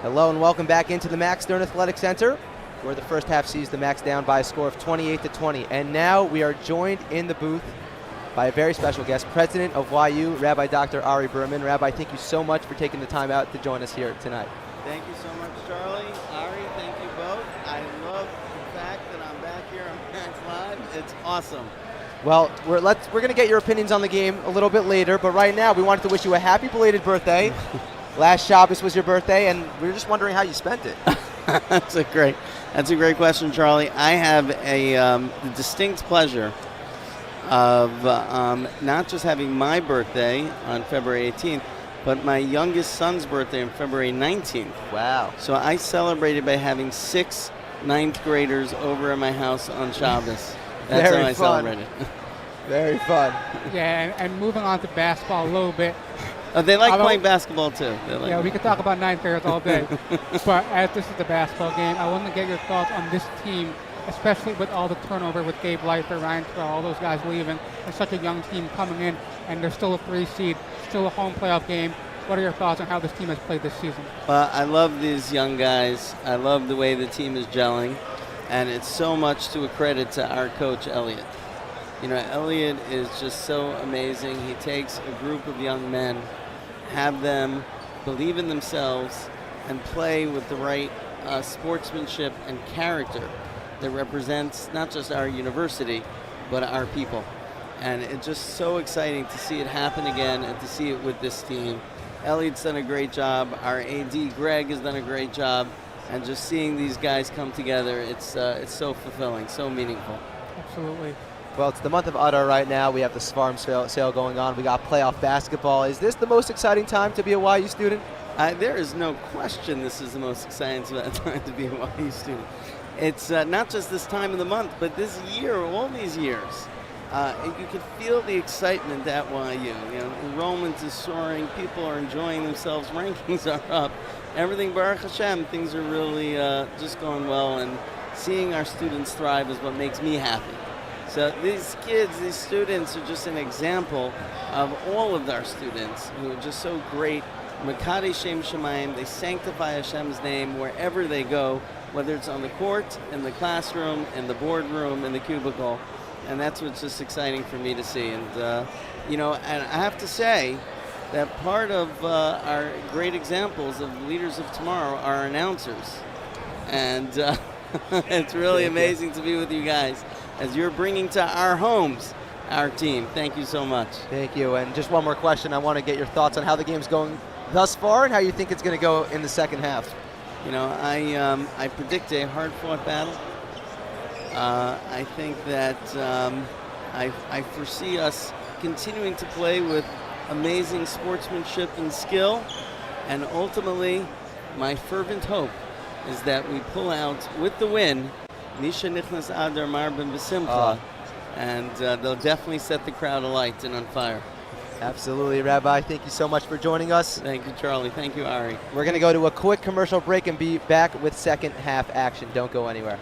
Hello and welcome back into the Max Stern Athletic Center, where the first half sees the Max down by a score of 28-20. And now we are joined in the booth by a very special guest, President of YU, Rabbi Dr. Ari Berman. Rabbi, thank you so much for taking the time out to join us here tonight. Thank you so much, Charlie. Ari, thank you both. I love the fact that I'm back here on Max Live. It's awesome. Well, we're going to get your opinions on the game a little bit later, but right now we wanted to wish you a happy belated birthday. Last Shabbos was your birthday, and we were just wondering how you spent it. That's a great question, Charlie. I have the distinct pleasure of not just having my birthday on February 18th, but my youngest son's birthday on February 19th. Wow. So I celebrated by having 6 9th graders over at my house on Shabbos. That's Very how I fun. celebrated. Very fun. Yeah, and moving on to basketball a little bit. They like playing basketball too. Yeah, we could talk about 9th graders all day. But as this is the basketball game, I want to get your thoughts on this team, especially with all the turnover with Gabe Leifer, Ryan Terrell, all those guys leaving, and such a young team coming in, and they're still a 3 seed, still a home playoff game. What are your thoughts on how this team has played this season? Well, I love these young guys. I love the way the team is gelling, and it's so much to a credit to our coach, Elliot. You know, Elliot is just so amazing. He takes a group of young men, have them believe in themselves, and play with the right sportsmanship and character that represents not just our university, but our people. And it's just so exciting to see it happen again and to see it with this team. Elliot's done a great job. Our AD, Greg, has done a great job. And just seeing these guys come together, it's so fulfilling, so meaningful. Absolutely. Well, it's the month of Adar right now. We have the Svarm sale going on. We got playoff basketball. Is this the most exciting time to be a YU student? There is no question this is the most exciting time to be a YU student. It's not just this time of the month, but this year, all these years. You can feel the excitement at YU. You know, enrollment is soaring. People are enjoying themselves. Rankings are up. Everything, Baruch Hashem, things are really just going well. And seeing our students thrive is what makes me happy. So these kids, these students are just an example of all of our students who are just so great. Makadei Shem Shemayim, they sanctify Hashem's name wherever they go, whether it's on the court, in the classroom, in the boardroom, in the cubicle. And that's what's just exciting for me to see. And, you know, and I have to say that part of our great examples of leaders of tomorrow are our announcers. And it's really amazing to be with you guys as you're bringing to our homes our team. Thank you so much. Thank you. And just one more question. I want to get your thoughts on how the game's going thus far and how you think it's going to go in the second half. You know, I predict a hard-fought battle. I think that I foresee us continuing to play with amazing sportsmanship and skill. And ultimately, my fervent hope is that we pull out with the win Misha Nichnas Adar Marbin B'Simcha, and they'll definitely set the crowd alight and on fire. Absolutely, Rabbi. Thank you so much for joining us. Thank you, Charlie. Thank you, Ari. We're going to go to a quick commercial break and be back with second half action. Don't go anywhere.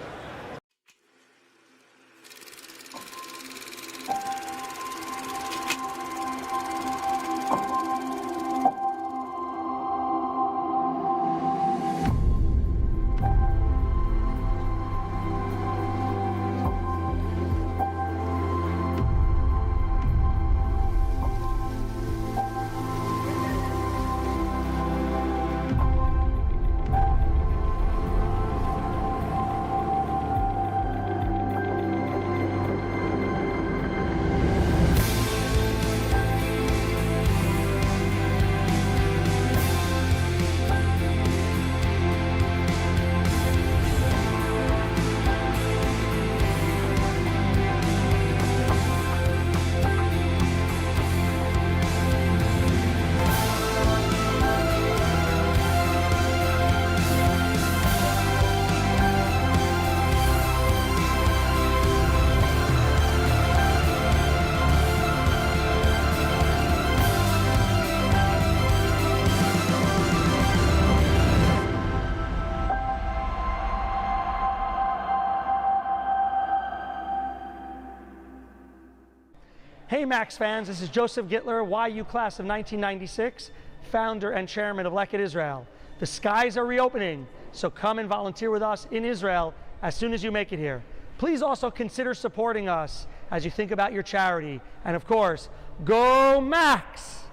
Hey Max fans, this is Joseph Gittler, YU class of 1996, founder and chairman of Leket Israel. The skies are reopening, so come and volunteer with us in Israel as soon as you make it here. Please also consider supporting us as you think about your charity. And of course, go Max!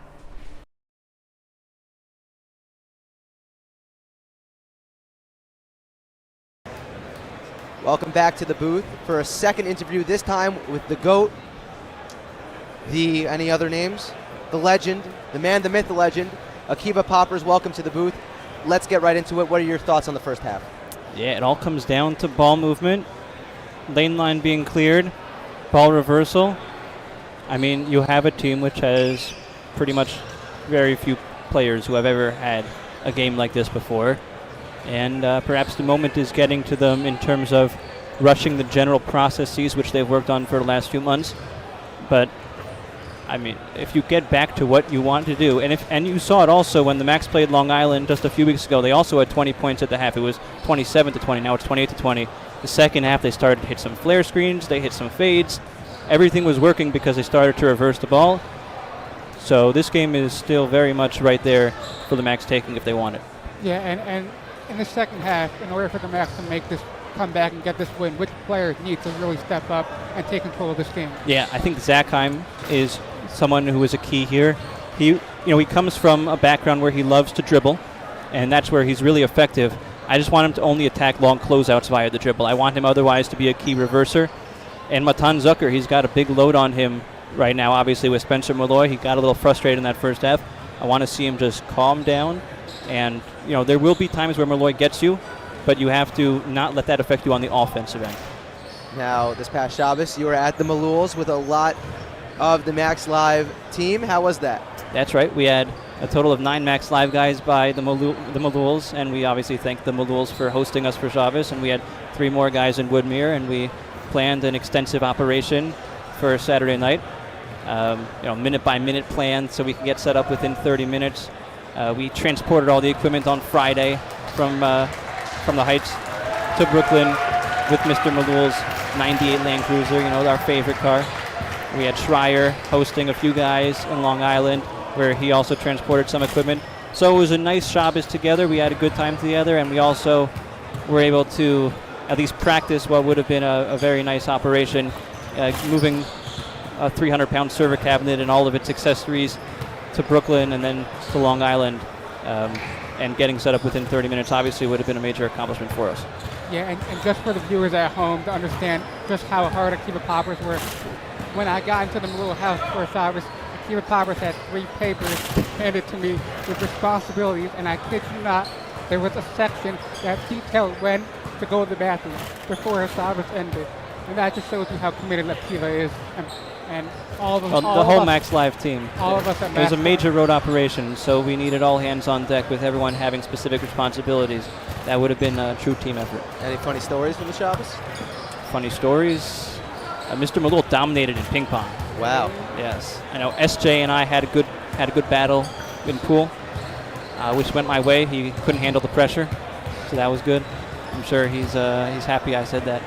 Welcome back to the booth for a second interview, this time with the GOAT, any other names? The legend, the man, the myth, the legend, Akiva Poppers. Welcome to the booth. Let's get right into it. What are your thoughts on the first half? Yeah, it all comes down to ball movement, lane line being cleared, ball reversal. I mean, you have a team which has pretty much very few players who have ever had a game like this before. And perhaps the moment is getting to them in terms of rushing the general processes which they've worked on for the last few months. But I mean, if you get back to what you want to do, and you saw it also when the Max played Long Island just a few weeks ago, they also had 20 points at the half. It was 27-20, now it's 28-20. The second half, they started to hit some flare screens, they hit some fades. Everything was working because they started to reverse the ball. So this game is still very much right there for the Max taking if they want it. Yeah, and in the second half, in order for the Max to make this come back and get this win, which players need to really step up and take control of this game? Yeah, I think Zachheim is someone who is a key here. He comes from a background where he loves to dribble, and that's where he's really effective. I just want him to only attack long closeouts via the dribble. I want him otherwise to be a key reverser. And Matan Zucker, he's got a big load on him right now, obviously with Spencer Malloy. He got a little frustrated in that first half. I want to see him just calm down. And, there will be times where Malloy gets you, but you have to not let that affect you on the offensive end. Now, this past Shabbos, you were at the Maluls with a lot of the Max Live team. How was that? That's right. We had a total of 9 Max Live guys by the Maluls, and we obviously thank the Maluls for hosting us for Shabbos. And we had 3 more guys in Woodmere, and we planned an extensive operation for Saturday night. Minute-by-minute plan so we can get set up within 30 minutes. We transported all the equipment on Friday from the Heights to Brooklyn with Mr. Malul's 98 Land Cruiser, our favorite car. We had Schreier hosting a few guys in Long Island where he also transported some equipment. So it was a nice Shabbos together. We had a good time together, and we also were able to at least practice what would have been a very nice operation, moving a 300-pound server cabinet and all of its accessories to Brooklyn and then to Long Island, and getting set up within 30 minutes obviously would have been a major accomplishment for us. Yeah, and just for the viewers at home to understand just how hard Akiva Poppers were, when I got into the little house for Shabbos, Akiva Poppers had 3 papers handed to me with responsibilities, and I kid you not, there was a section that detailed when to go to the bathroom before Shabbos ended. And that just shows you how committed Akiva is. And all of them, the whole Max Live team. All of us at Max. It was a major road operation, so we needed all hands on deck with everyone having specific responsibilities. That would have been a true team effort. Any funny stories from the Shabbos? Funny stories? Mr. Malul dominated in ping pong. Wow. Yes. I know SJ and I had a good battle in pool, which went my way. He couldn't handle the pressure, so that was good. I'm sure he's happy I said that.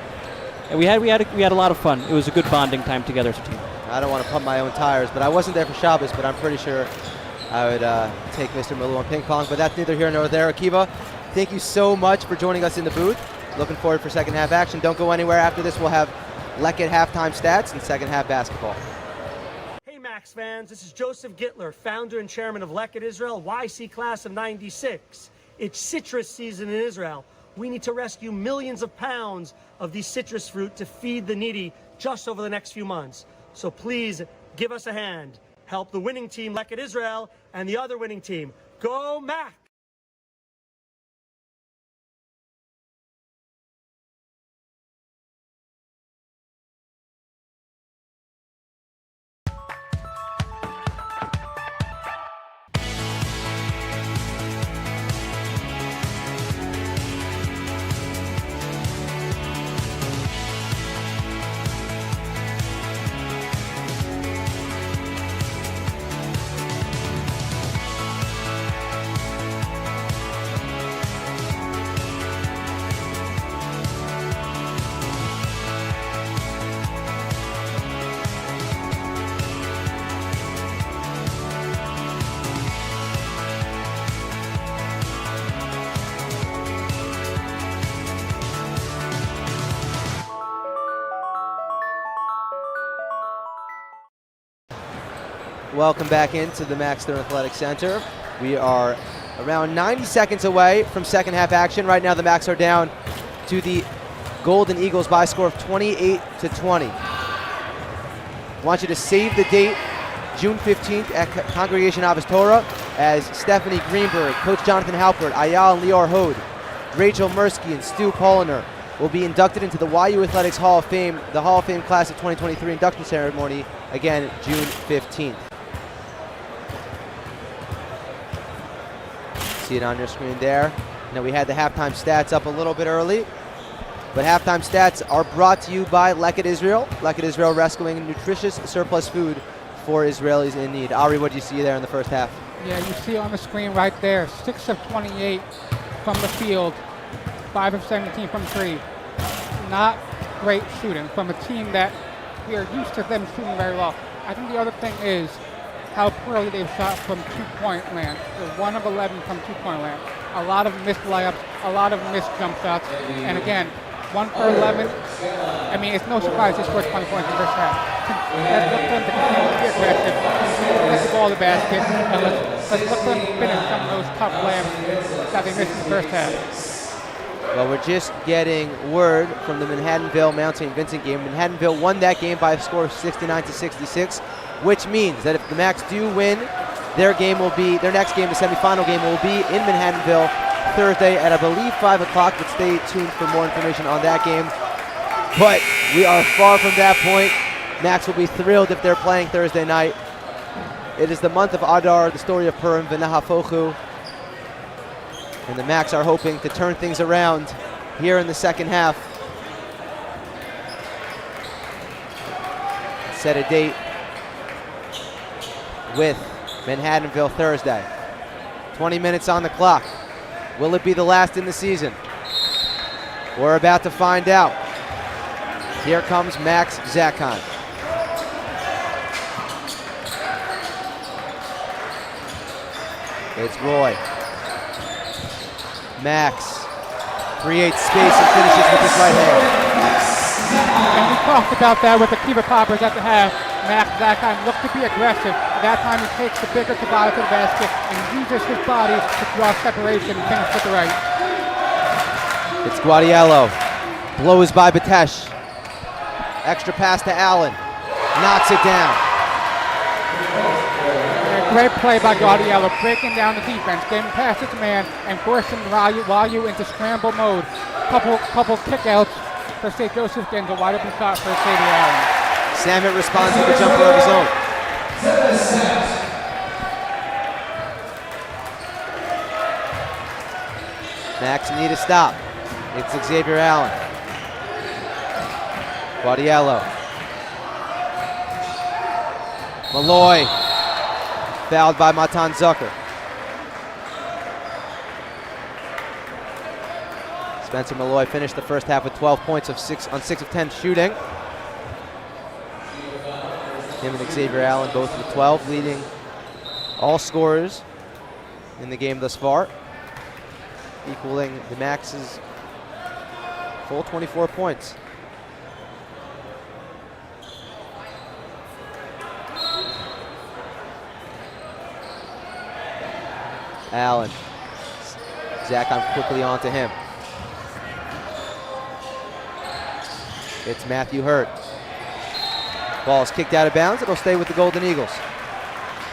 And we had a lot of fun. It was a good bonding time together as a team. I don't want to pump my own tires, but I wasn't there for Shabbos, but I'm pretty sure I would take Mr. Malul on ping pong, but that's neither here nor there. Akiva, thank you so much for joining us in the booth. Looking forward for second half action. Don't go anywhere. After this, we'll have Leket halftime stats and second half basketball. Hey Max fans, this is Joseph Gittler, founder and chairman of Leket Israel, YC class of 96. It's citrus season in Israel. We need to rescue millions of pounds of these citrus fruit to feed the needy just over the next few months. So please give us a hand. Help the winning team, Leket Israel, and the other winning team. Go Max! Welcome back into the Max Stern Athletic Center. We are around 90 seconds away from second half action. Right now the Max are down to the Golden Eagles by a score of 28-20. I want you to save the date, June 15th at Congregation Abbas Torah, as Stephanie Greenberg, Coach Jonathan Halpert, Ayal and Lior Hode, Rachel Mursky and Stu Polliner will be inducted into the YU Athletics Hall of Fame, the Hall of Fame Class of 2023 induction ceremony, again, June 15th. See it on your screen there. Now we had the halftime stats up a little bit early, but halftime stats are brought to you by Leket Israel. Leket Israel rescuing nutritious surplus food for Israelis in need. Ari, what do you see there in the first half? Yeah, you see on the screen right there, 6 of 28 from the field, 5 of 17 from 3. Not great shooting from a team that we are used to them shooting very well. I think the other thing is how poorly they've shot from two-point land. They're 1 of 11 from two-point land. A lot of missed layups, a lot of missed jump shots, and again, 1 for 11. I mean, it's no surprise they scored 20 points in the first half. Let's look for them to continue to be aggressive, get the ball to the basket, and let's look for them to finish some of those tough layups that they missed in the first half. Well, we're just getting word from the Manhattanville Mount St. Vincent game. Manhattanville won that game by a score of 69-66, which means that if the Max do win, their next game, the semifinal game, will be in Manhattanville Thursday at, I believe, 5 o'clock, but stay tuned for more information on that game. But we are far from that point. Max will be thrilled if they're playing Thursday night. It is the month of Adar, the story of Purim, V'nahafochu. And the Max are hoping to turn things around here in the second half. Set a date with Manhattanville Thursday. 20 minutes on the clock. Will it be the last in the season? We're about to find out. Here comes Max Zakheim. It's Roy. Max creates space and finishes with his right hand. And we talked about that with the Kiva Poppers at the half. Max Zakheim looked to be aggressive. That time he takes the bigger Tabata to the basket and uses his body to draw separation and finish with the right. It's Guadiello. Blows by Batesh. Extra pass to Allen. Knocks it down. Great play by Guadiello, breaking down the defense, getting past his man, and forcing YU into scramble mode. Couple kickouts for St. Joseph, getting a wide open shot for Xavier Allen. Samet responds with a jumper of his own. Max need a stop. It's Xavier Allen. Guadiello. Malloy. Fouled by Matan Zucker. Spencer Malloy finished the first half with 12 points on 6 of 10 shooting. Him and Xavier Allen both with 12, leading all scorers in the game thus far, equaling the Max's full 24 points. Allen. Zakheim quickly onto him. It's Matthew Hurt. Ball is kicked out of bounds. It'll stay with the Golden Eagles.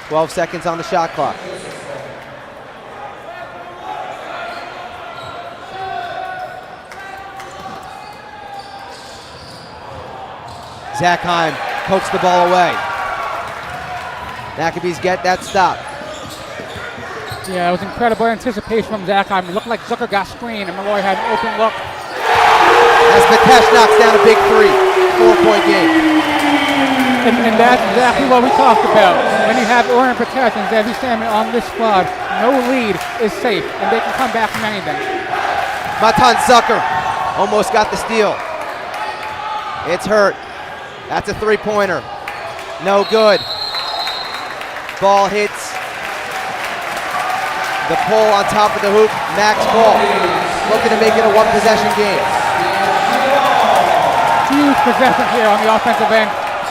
12 seconds on the shot clock. Zakheim pokes the ball away. Maccabees get that stop. Yeah, it was incredible anticipation from Zakheim. It looked like Zucker got screened and Malloy had an open look. As Batesh knocks down a big 3, 4-point game. And that's exactly what we talked about. When you have Oren Batesh and Zevi Salmon on this squad, no lead is safe, and they can come back from anything. Matan Zucker almost got the steal. It's Hurt. That's a 3-pointer. No good. Ball hits the pole on top of the hoop. Max ball. Looking to make it a one-possession game. Huge possession here on the offensive end.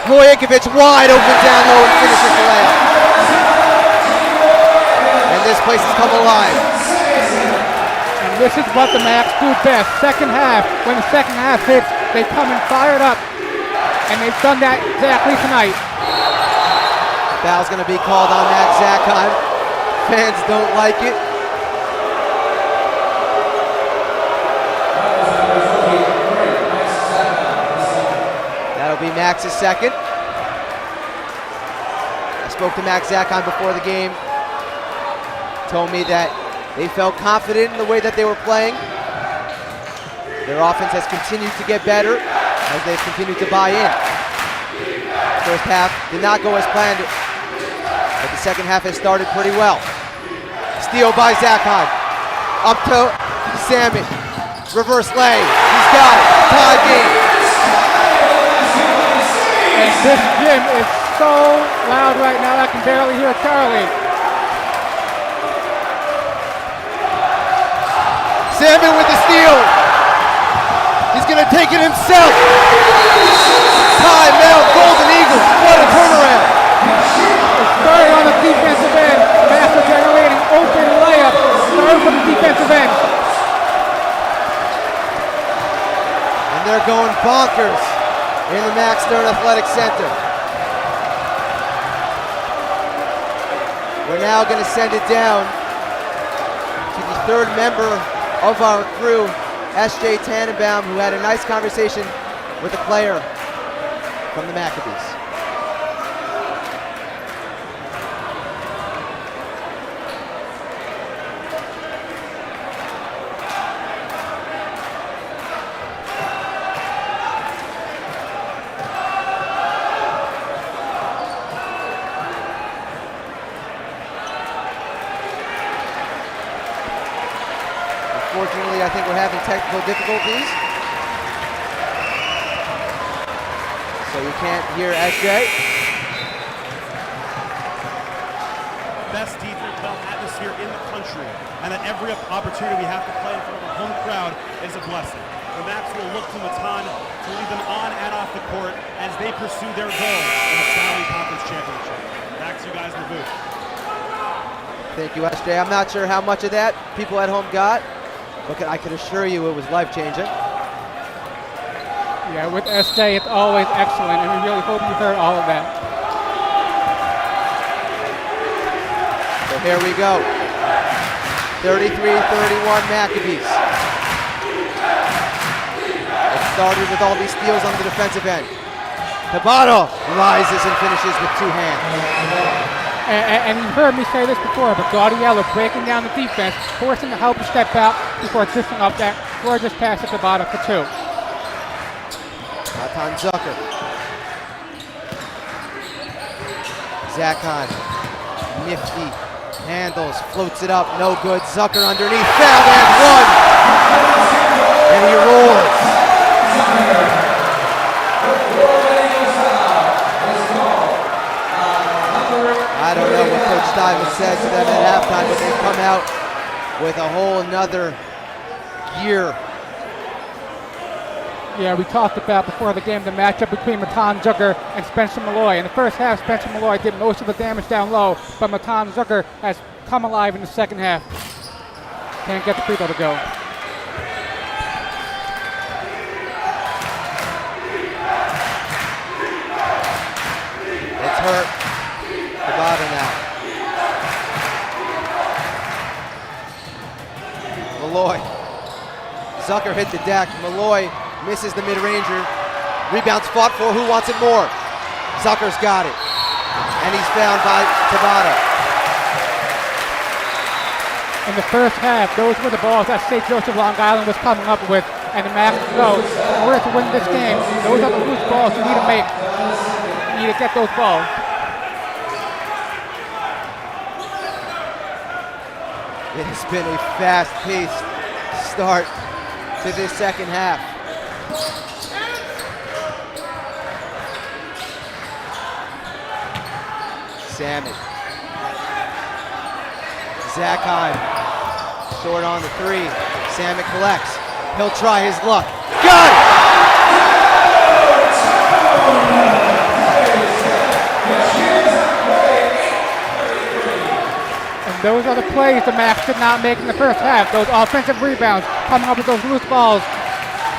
Milojkovic wide open down low and finishes the layup. And this place has come alive. And this is what the Macs do best. Second half, when the second half hits, they come in fired up. And they've done that exactly tonight. Foul's going to be called on Max Zakheim. Fans don't like it. That'll be Max's second. I spoke to Max Zakheim before the game. Told me that they felt confident in the way that they were playing. Their offense has continued to get better as they've continued to buy in. First half did not go as planned, but the second half has started pretty well. Steal by Zakheim. Up to Salmon. Reverse lay. He's got it. Tie game. And this gym is so loud right now I can barely hear Charlie. Salmon with the steal. He's going to take it himself. Timeout, Golden Eagles. What a turnaround. Starting on the defensive end. Master generating open layup. Third from the defensive end. And they're going bonkers in the Max Stern Athletic Center. We're now going to send it down to the third member of our crew, S.J. Tannenbaum, who had a nice conversation with a player from the Maccabees. Unfortunately, I think we're having technical difficulties. So you can't hear SJ. Best defensive atmosphere in the country, and at every opportunity we have to play in front of a home crowd is a blessing. The Macs will look to Matan to lead them on and off the court as they pursue their goal in the SKYLINE Conference Championship. Back to you guys in the booth. Thank you, SJ. I'm not sure how much of that people at home got, but I can assure you it was life-changing. Yeah, with SJ, it's always excellent, and we really hope you heard all of that. So here we go. 33-31 Maccabees. It started with all these steals on the defensive end. Tabata rises and finishes with two hands. And you heard me say this before, but Gaudiello breaking down the defense, forcing the help to step out before drifting up that gorgeous pass at Tabata for two. Eitan Zucker. Zakheim, nifty, handles, floats it up, no good. Zucker underneath, foul and one. And he rolls. I don't know what Coach Stuyvesant said to them at halftime, but they've come out with a whole nother gear. Yeah, we talked about before the game the matchup between Matan Zucker and Spencer Malloy. In the first half, Spencer Malloy did most of the damage down low, but Matan Zucker has come alive in the second half. Can't get the free throw to go. It's hurt. Tabata now. Malloy. Zucker hit the deck. Malloy misses the mid-ranger. Rebounds fought for. Who wants it more? Zucker's got it. And he's found by Tabata. In the first half, those were the balls that St. Joseph Long Island was coming up with, and the Macs know in order to win this game, those are the loose balls you need to make. You need to get those balls. It has been a fast-paced start to this second half. Salmon. Zakheim. Short on the three. Salmon collects. He'll try his luck. Got it! those are the plays the Max did not make in the first half. Those offensive rebounds, coming up with those loose balls.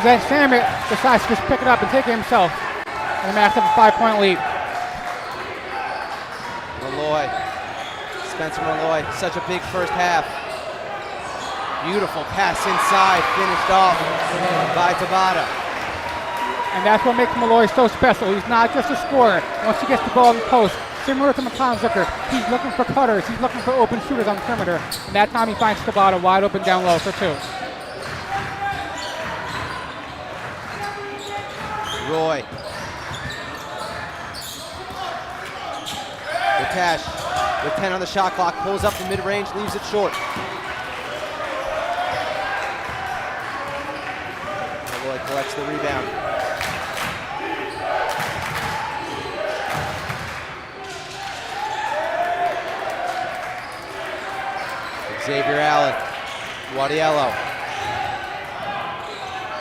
Then Samet decides to just pick it up and take it himself. And the Max have a 5-point lead. Malloy, Spencer Malloy, such a big first half. Beautiful pass inside, finished off by Tabata. And that's what makes Malloy so special. He's not just a scorer. Once he gets the ball in the post, similar to Zucker, he's looking for cutters. He's looking for open shooters on the perimeter. And that time he finds Tabata wide open down low for 2. Roy. Ratash with 10 on the shot clock, pulls up the mid-range, leaves it short. Malloy collects the rebound. Xavier Allen, Guadiello.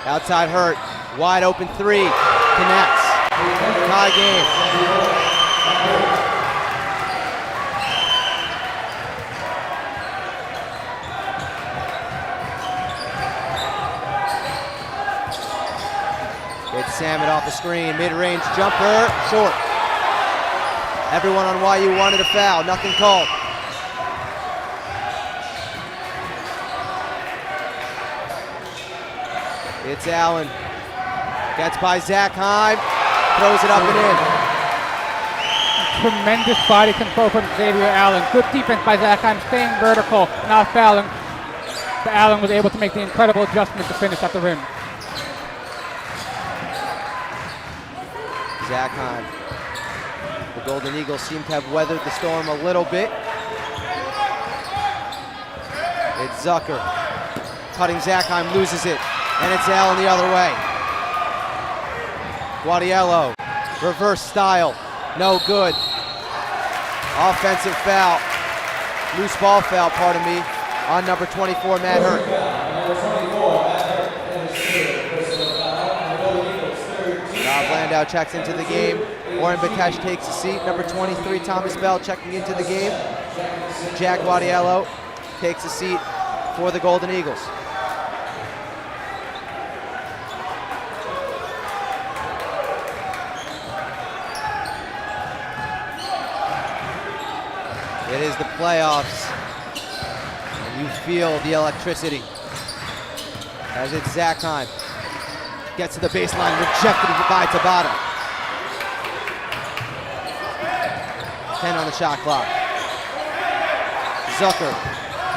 Outside Hurt, wide open 3, connects. Tie game. It's Samet off the screen, mid-range jumper, short. Everyone on YU wanted a foul, nothing called. It's Allen, gets by Zachheim, throws it up and in. Tremendous body control from Xavier Allen. Good defense by Zachheim, staying vertical, not fouling. But Allen was able to make the incredible adjustment to finish at the rim. Zachheim. The Golden Eagles seem to have weathered the storm a little bit. It's Zucker. Cutting Zachheim, loses it. And it's Allen the other way. Guadiello, reverse style, no good. Offensive foul, loose ball foul, pardon me, on number 24, Matt Hurt. Rob Landau checks into the game. Oren Batesh takes a seat. Number 23, Thomas Bell checking into the game. Jack Guadiello takes a seat for the Golden Eagles. It is the playoffs, and you feel the electricity as it's Zachheim. Gets to the baseline, rejected by Tabata. 10 on the shot clock. Zucker,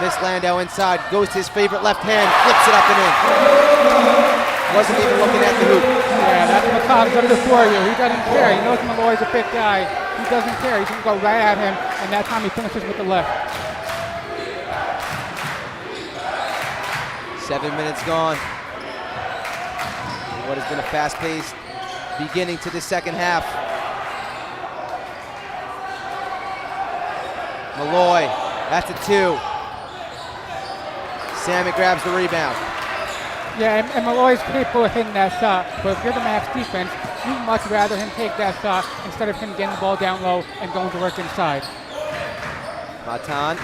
missed Landau inside, goes to his favorite left hand, flips it up and in. Wasn't even looking at the hoop. Yeah, that's what Tom's going to do for you. He doesn't care. He knows Malloy's a big guy. He doesn't care. He's going to go right at him, and that time he finishes with the left. 7 minutes gone. What has been a fast-paced beginning to the second half. Malloy, that's a 2. Samet grabs the rebound. Yeah, and Malloy's capable of hitting that shot, but if you're the Max defense, you'd much rather him take that shot instead of him getting the ball down low and going to work inside. Matan.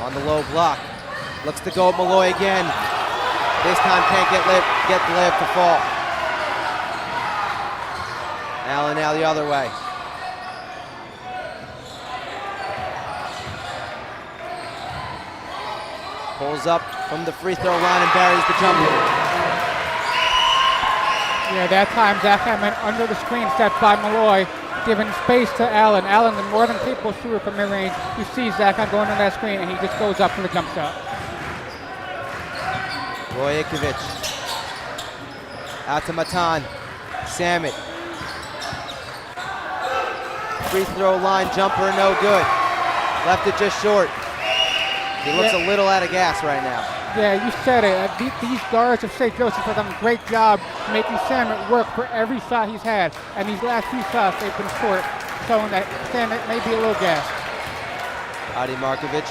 On the low block. Looks to go at Malloy again. This time can't get the layup to fall. Allen now the other way. Pulls up from the free throw line and buries the jumper. Yeah, that time Zachheim went under the screen set by Malloy, giving space to Allen. Allen, the more than capable shooter from mid-range, you see Zachheim going on that screen and he just goes up for the jump shot. Rojakovic. Out to Matan. Samet. Free throw line jumper, no good. Left it just short. He looks a little out of gas right now. Yeah, you said it. These guards of St. Joseph have done a great job making Samet work for every shot he's had. And these last few shots, they've been short, showing that Samet may be a little gassed. Adi Markovic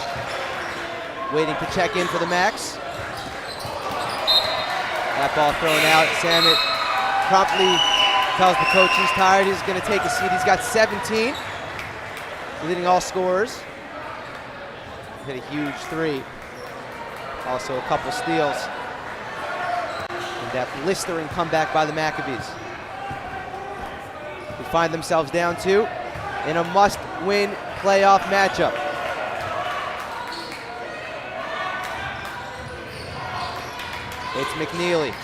waiting to check in for the Max. That ball thrown out. Samet promptly tells the coach he's tired. He's going to take a seat. He's got 17, leading all scorers. Hit a huge three. Also a couple steals. And that blistering comeback by the Maccabees. Who find themselves down 2 in a must-win playoff matchup. It's McNeely.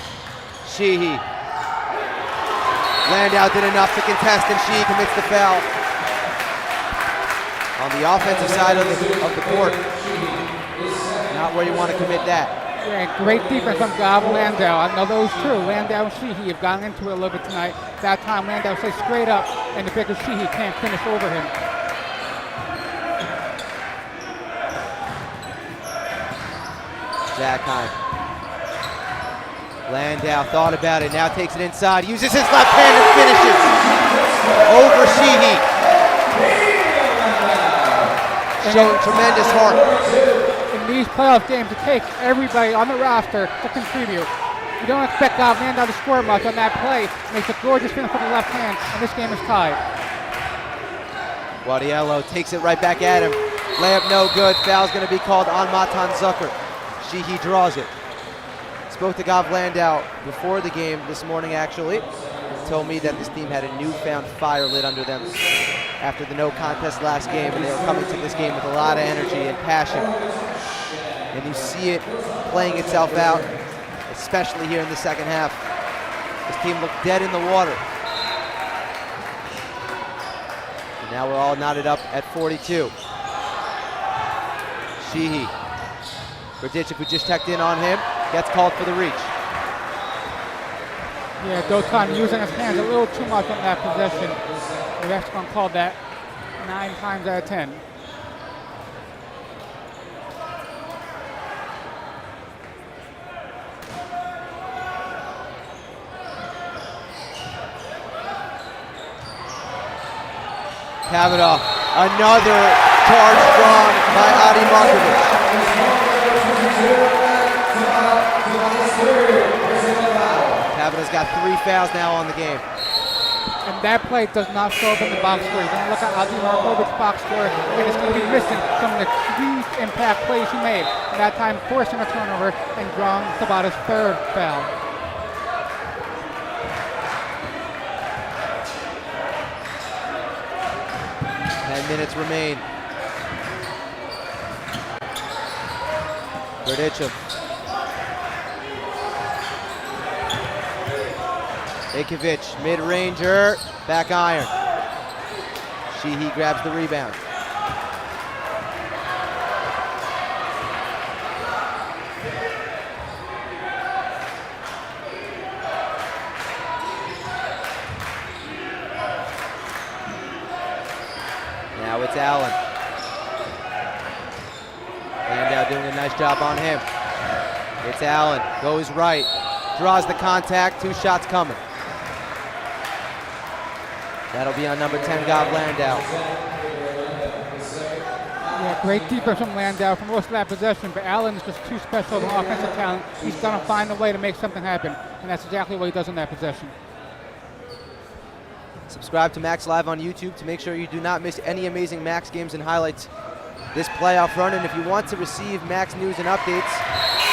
Sheehy. Landau did enough to contest, and Sheehy commits the foul. On the offensive side of the court. Not where you want to commit that. Yeah, great defense from Gavi Landau. I know those two. Landau and Sheehy have gotten into it a little bit tonight. That time Landau stays straight up, and the bigger Sheehy can't finish over him. Zakheim. Landau thought about it, now takes it inside, uses his left hand and finishes over Sheehy. Showing tremendous heart. In these playoff games, it takes everybody on the roster to contribute. You don't expect Landau to score much on that play. Makes a gorgeous finish with the left hand, and this game is tied. Guadiello takes it right back at him. Layup no good, foul's going to be called on Matan Zucker. Sheehy draws it. Spoke to Gav Landau before the game this morning, actually. He told me that this team had a newfound fire lit under them after the no contest last game, and they were coming to this game with a lot of energy and passion. And you see it playing itself out, especially here in the second half. This team looked dead in the water. And now we're all knotted up at 42. Sheehy. Berdichev, who just checked in on him, gets called for the reach. Yeah, Dotan using his hands a little too much on that possession. The ref's going to call that 9 times out of 10. Kavanaugh, another charge drawn by Adi Markovic. Kavanaugh's got 3 fouls now on the game. And that play does not show up in the box score. You're going to look at Adi Markovic's box score, and it's going to be missing some of the huge impact plays he made. And that time forcing a turnover and drawing about his 3rd foul. Minutes remain. Berdichev. Ikovic, mid-ranger, back iron. Sheehy grabs the rebound. Now it's Allen. Landau doing a nice job on him. It's Allen, goes right, draws the contact, 2 shots coming. That'll be on number 10, Gav Landau. Yeah, great defense from Landau for most of that possession, but Allen is just too special of an offensive talent. He's going to find a way to make something happen, and that's exactly what he does in that possession. Subscribe to Max Live on YouTube to make sure you do not miss any amazing Max games and highlights this playoff run. And if you want to receive Max news and updates,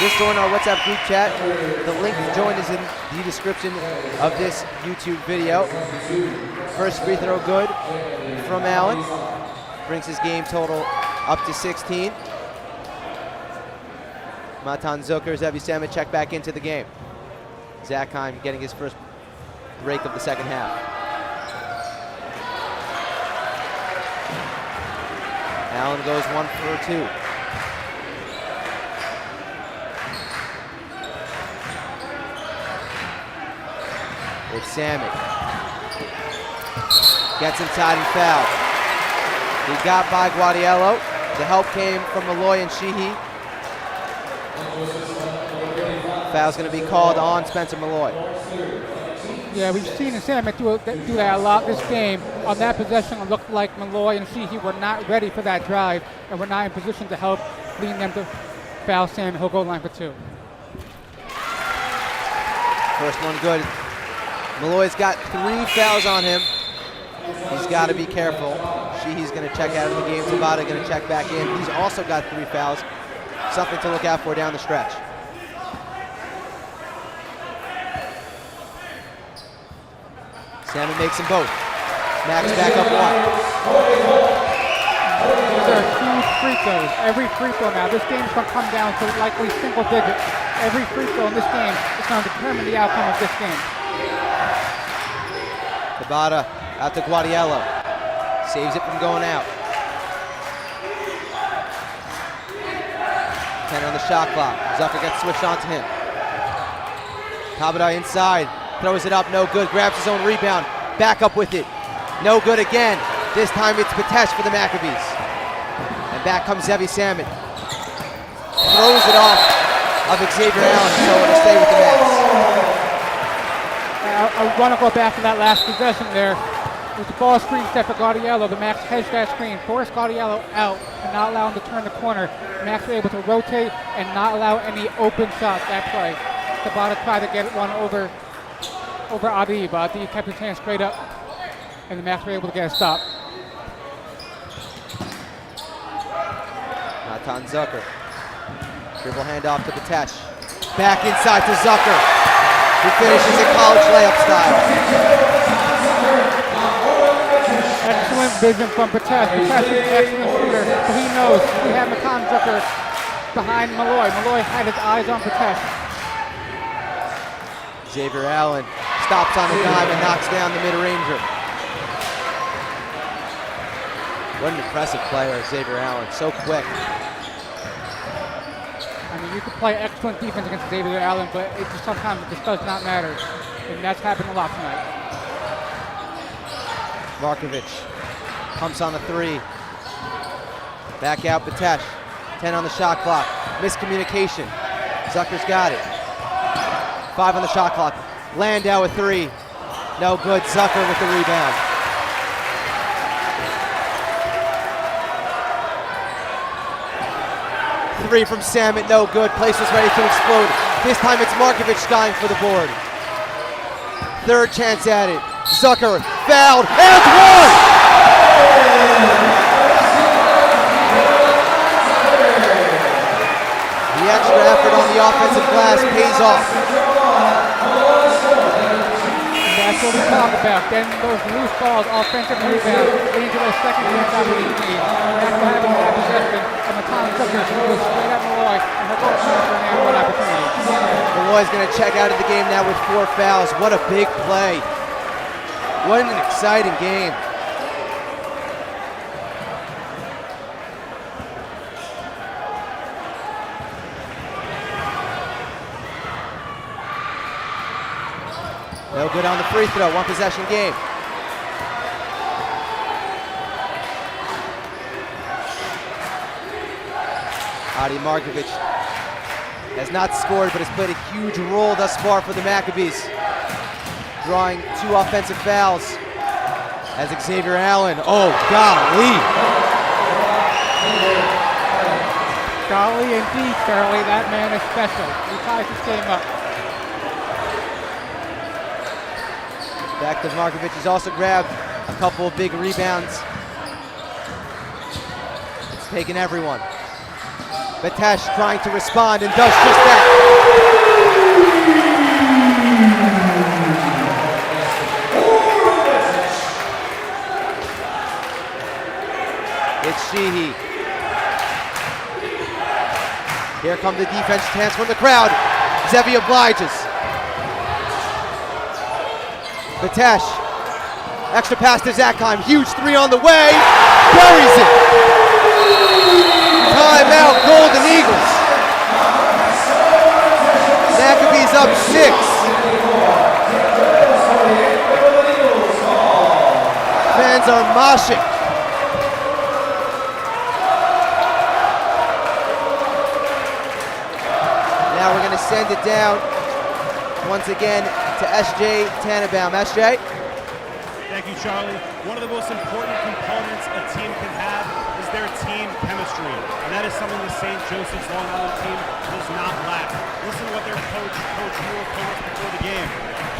just join our WhatsApp group chat. The link to join is in the description of this YouTube video. First free throw good from Allen. Brings his game total up to 16. Matan Zucker, Zevi Samet check back into the game. Zakheim getting his first break of the second half. Allen goes 1 for 2. It's Samet. Gets inside and fouled. He got by Guadiello. The help came from Malloy and Sheehy. Foul's going to be called on Spencer Malloy. Yeah, we've seen Samet do that a lot this game. On that possession, it looked like Malloy and Sheehy were not ready for that drive and were not in position to help, leading them to foul Samet. He'll go line for 2. First one good Malloy's got 3 fouls on him. He's got to be careful. Sheehy's going to check out of the game. Tabata going to check back in. He's also got 3 fouls. Something to look out for down the stretch. Salmon makes them both. Max back up 1. These are huge free throws. Every free throw now. This game's going to come down to likely single digits. Every free throw in this game is going to determine the outcome of this game. Tabata out to Guadiello. Saves it from going out. 10 on the shot clock. Zucker gets switched onto him. Tabata inside. Throws it up, no good. Grabs his own rebound. Back up with it. No good again. This time it's Patesh for the Maccabees. And back comes Zevi Salmon. Throws it off of Xavier Allen, so it'll stay with the Max. I want to go back to that last possession there. With the ball screen set for Guadiello, the Max hedged that screen, forced Guadiello out and not allow him to turn the corner. Max was able to rotate and not allow any open shots that play. Tabata tried to get one over Adi, but Adi kept his hand straight up, and the Max were able to get a stop. Natan Zucker. Dribble handoff to Patesh. Back inside to Zucker, who finishes in college layup style. Excellent vision from Patesh. Patesh is an excellent shooter, so he knows we have Natan Zucker behind Malloy. Malloy had his eyes on Patesh. Xavier Allen stops on the dime and knocks down the mid-ranger. What an impressive player, Xavier Allen, so quick. I mean, you could play excellent defense against Xavier Allen, but it just sometimes it just does not matter. And that's happened a lot tonight. Markovic pumps on the 3. Back out Patesh. 10 on the shot clock. Miscommunication. Zucker's got it. 5 on the shot clock. Landau with 3. No good. Zucker with the rebound. Three from Salmon, no good. Place was ready to explode. This time it's Markovic dying for the board. 3rd chance at it. Zucker fouled and one! The extra effort on the offensive glass pays off. That's what we talk about. Then those loose balls, offensive rebounds, leading to their second chance opportunity. After having that possession, and Natan Zucker goes straight at Malloy, and her goal for an and one opportunity. Malloy's going to check out of the game now with 4 fouls. What a big play. What an exciting game. No good on the free throw, 1 possession game. Adi Markovic has not scored, but has played a huge role thus far for the Maccabees, drawing 2 offensive fouls as Xavier Allen, oh golly. Golly indeed, Charlie, that man is special. He ties this game up. Back to Markovic, he's also grabbed a couple of big rebounds. It's taken everyone. Patesh trying to respond and does just that. It's Sheehy. Here come the defense chants from the crowd. Zevi obliges. Patesh, extra pass to Zakheim, huge 3 on the way, buries it. Timeout, Golden Eagles. Maccabees up 6. Fans are moshing. Now we're going to send it down once again to SJ Tannenbaum. SJ? Thank you, Charlie. One of the most important components a team can have is their team chemistry. And that is something the St. Joseph's Long Island team does not lack. Listen to what their coach Moore told us before the game.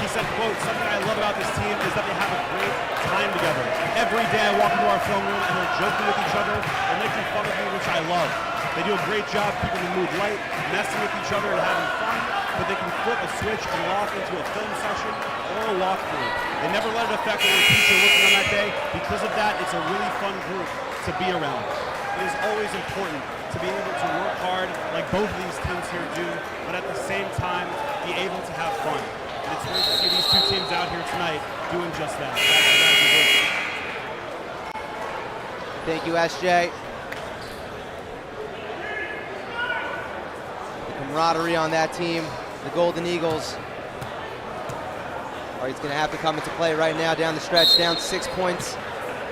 He said, quote, something I love about this team is that they have a great time together. Every day I walk into our film room and they're joking with each other and making fun of me, which I love. They do a great job keeping the mood light, messing with each other and having fun, but they can flip a switch and walk into a film session or a walkthrough. They never let it affect what the teacher working on that day. Because of that, it's a really fun group to be around. It is always important to be able to work hard like both of these teams here do, but at the same time, be able to have fun. And it's great to see these two teams out here tonight doing just that. Thank you, SJ. The camaraderie on that team, the Golden Eagles. He's going to have to come into play right now down the stretch, down 6 points.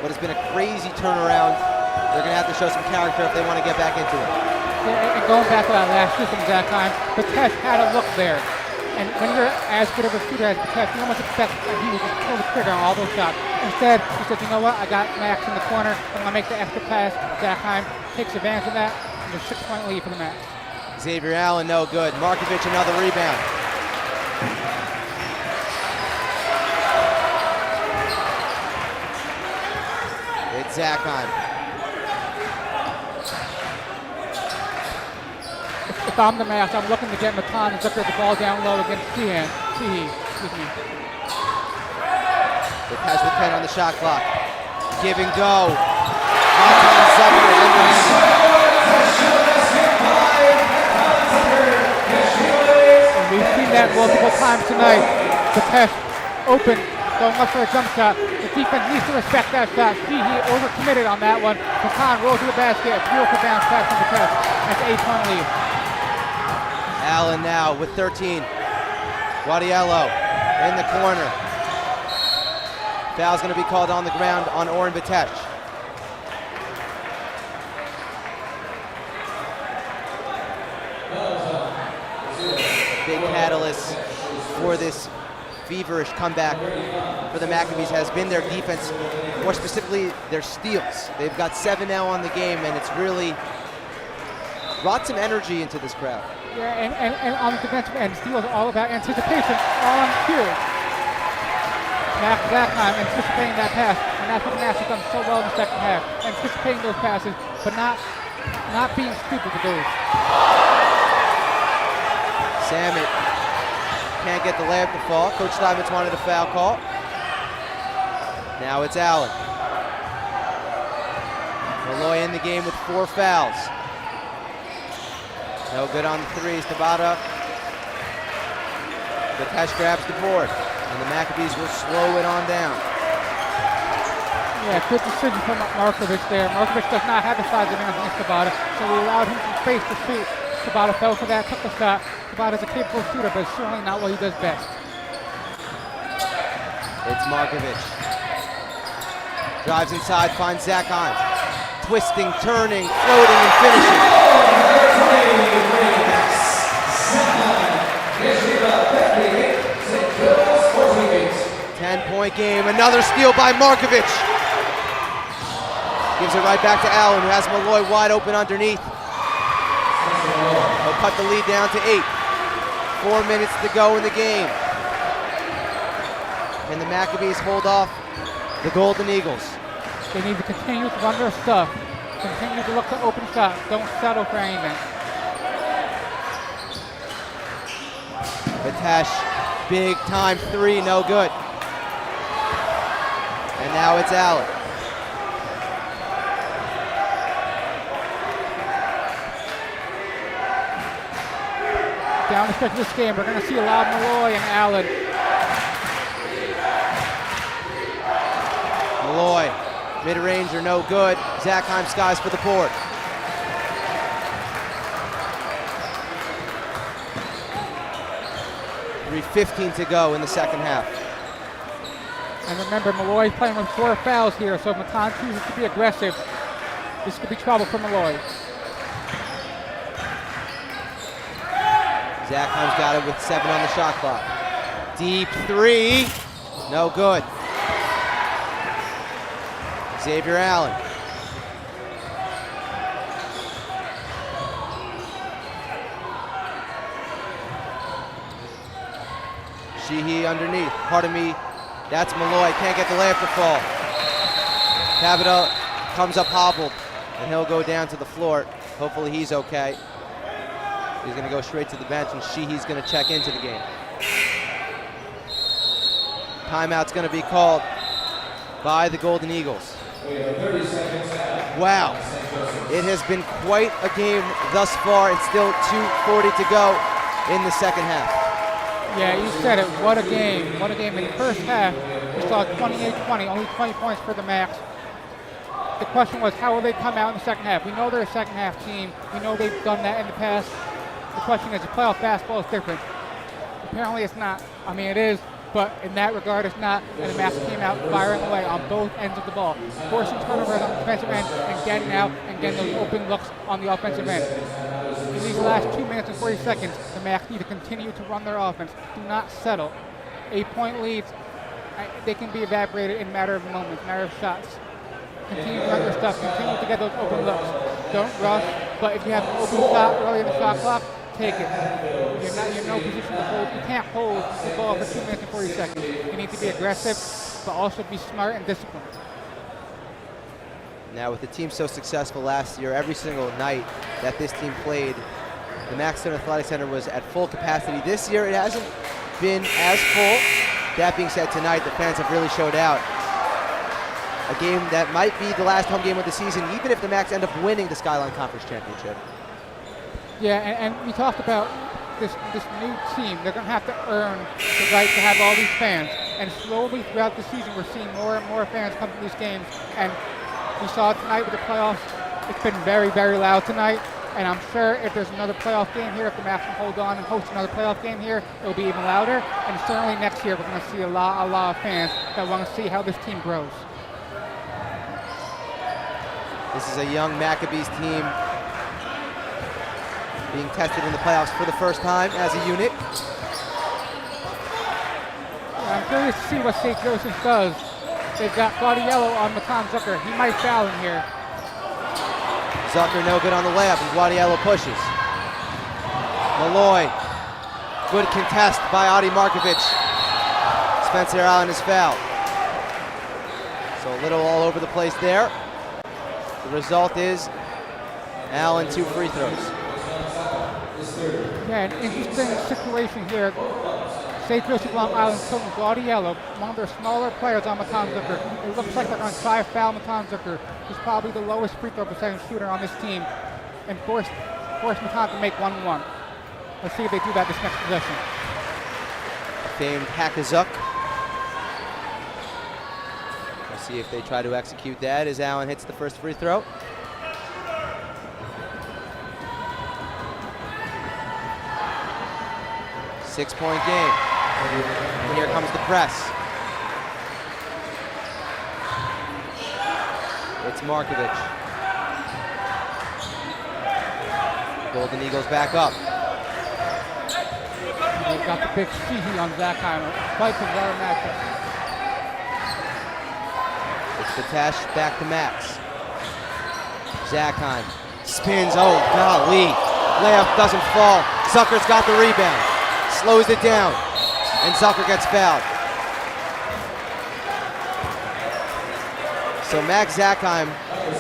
What has been a crazy turnaround. They're going to have to show some character if they want to get back into it. Yeah, and going back to that last shoot from that time, Batesh had a look there. And when you're as good of a shooter as Batesh, you almost expect that he would just pull the trigger on all those shots. Instead, he said, you know what, I got Max in the corner. I'm going to make the extra pass. That time takes advantage of that. And there's 6-point lead for the Max. Xavier Allen, no good. Markovic, another rebound. It's Zakheim. If I'm the Max, I'm looking to get Matan and Zucker the ball down low against Sheehan. Excuse me. They pass with 10 on the shot clock. Give and go. Matan Zucker and we've seen that multiple times tonight. Batesh open, going up for a jump shot. The defense needs to respect that shot. He overcommitted on that one. Matan rolls to the basket. Beautiful bounce pass from Batesh. That's 8-point lead. Allen now with 13. Guadiello in the corner. Foul's going to be called on the ground on Oren Batesh. Big catalyst for this feverish comeback for the Maccabees has been their defense, more specifically their steals. They've got 7 now on the game, and it's really brought some energy into this crowd. Yeah, and on the defensive end, steals are all about anticipation on cue. Max that time anticipating that pass, and that's what Max has done so well in the second half. Anticipating those passes, but not being stupid with those. Samet can't get the layup to fall. Coach Steinmetz wanted a foul call. Now it's Allen. Malloy in the game with 4 fouls. No good on the threes. Tabata. Batesh grabs the board, and the Maccabees will slow it on down. Yeah, good decision from Markovic there. Markovic does not have the size advantage against Tabata, so we allowed him some space to shoot. Tabata fell for that, took the shot. Tabata's a capable shooter, but it's certainly not what he does best. It's Markovic. Drives inside, finds Zakheim. Twisting, turning, floating, and finishing. 10-point game, another steal by Markovic. Gives it right back to Allen, who has Malloy wide open underneath. He'll cut the lead down to 8. 4 minutes to go in the game. And the Maccabees hold off the Golden Eagles. They need to continue to run their stuff. Continue to look to open shots. Don't settle for anything. Batesh, big time 3, no good. And now it's Allen. Down the stretch of this game, we're going to see a lot of Malloy and Allen. Malloy, mid-ranger, no good. Zakheim skies for the board. .3:15 to go in the second half. And remember, Malloy's playing with 4 fouls here, so if Matan chooses to be aggressive, this could be trouble for Malloy. Zakheim's got it with 7 on the shot clock. Deep 3, no good. Xavier Allen. Sheehy underneath. Pardon me. That's Malloy. Can't get the layup to fall. Cavita comes up hobbled, and he'll go down to the floor. Hopefully he's okay. He's going to go straight to the bench, and Sheehy's going to check into the game. Timeout's going to be called by the Golden Eagles. Wow. It has been quite a game thus far. It's still 2:40 to go in the second half. Yeah, you said it. What a game. What a game. In the first half, we saw 28-20, only 20 points for the Max. The question was, how will they come out in the second half? We know they're a second half team. We know they've done that in the past. The question is, the playoff basketball is different. Apparently it's not. I mean, it is, but in that regard, it's not. And the Max came out firing away on both ends of the ball, forcing turnovers on the defensive end and getting out and getting those open looks on the offensive end. In these last 2 minutes and 40 seconds, the Max need to continue to run their offense. Do not settle. 8-point leads, they can be evaporated in a matter of moments, a matter of shots. Continue to run their stuff, continue to get those open looks. Don't rush, but if you have an open shot early in the shot clock, take it. You're in no position to hold. You can't hold the ball for 2 minutes and 40 seconds. You need to be aggressive, but also be smart and disciplined. Now, with the team so successful last year, every single night that this team played, the Max Stone Athletic Center was at full capacity. This year, it hasn't been as full. That being said, tonight, the fans have really showed out. A game that might be the last home game of the season, even if the Max end up winning the SKYLINE Conference Championship. Yeah, and we talked about this new team. They're going to have to earn the right to have all these fans. And slowly throughout the season, we're seeing more and more fans come to these games. And we saw it tonight with the playoffs. It's been very, very loud tonight. And I'm sure if there's another playoff game here, if the Max can hold on and host another playoff game here, it'll be even louder. And certainly next year, we're going to see a lot of fans that want to see how this team grows. This is a young Maccabees team being tested in the playoffs for the first time as a unit. Yeah, I'm curious to see what St. Joseph does. They've got Guadiello on Matan Zucker. He might foul in here. Zucker no good on the layup, and Guadiello pushes. Malloy, good contest by Adi Markovic. Spencer Allen is fouled. So a little all over the place there. The result is Allen 2 free throws. Yeah, an interesting situation here. St. Joseph Long Island putting Guadiello, one of their smaller players, on Matan Zucker. It looks like they're going to try to foul Matan Zucker, who's probably the lowest free throw percentage shooter on this team, and force Matan to make 1-1. Let's see if they do that this next possession. Famed Hackazuk. Let's see if they try to execute that as Allen hits the first free throw. Six-point game. And here comes the press. It's Markovic. Golden Eagles back up. They've got the big Sheehy on Zachheimer. Quite the better matchup. It's Batash back to Max. Zachheim spins. Oh, golly. Layup doesn't fall. Zucker's got the rebound. Slows it down. And Zucker gets fouled. So Max Zachheim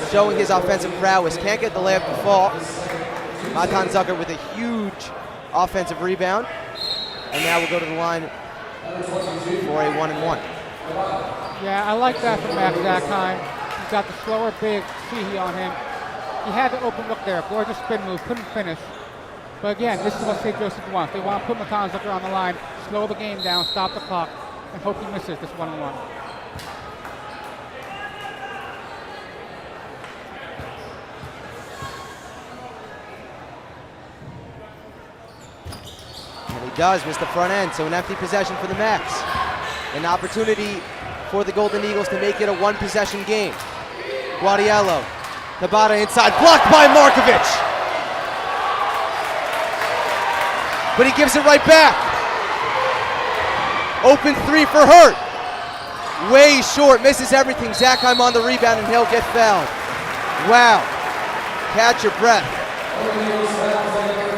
showing his offensive prowess. Can't get the layup to fall. Matan Zucker with a huge offensive rebound. And now we'll go to the line for a 1-and-1. Yeah, I like that from Max Zachheim. He's got the slower big Sheehy on him. He had the open look there. Gorgeous spin move. Couldn't finish. But again, this is what St. Joseph wants. They want to put Matan Zucker on the line, slow the game down, stop the clock, and hope he misses this 1-on-1. And he does miss the front end, so an empty possession for the Max. An opportunity for the Golden Eagles to make it a one-possession game. Guadiello, Tabata inside, blocked by Markovic. But he gives it right back. Open three for Hurt. Way short, misses everything. Zachheim on the rebound, and he'll get fouled. Wow. Catch your breath.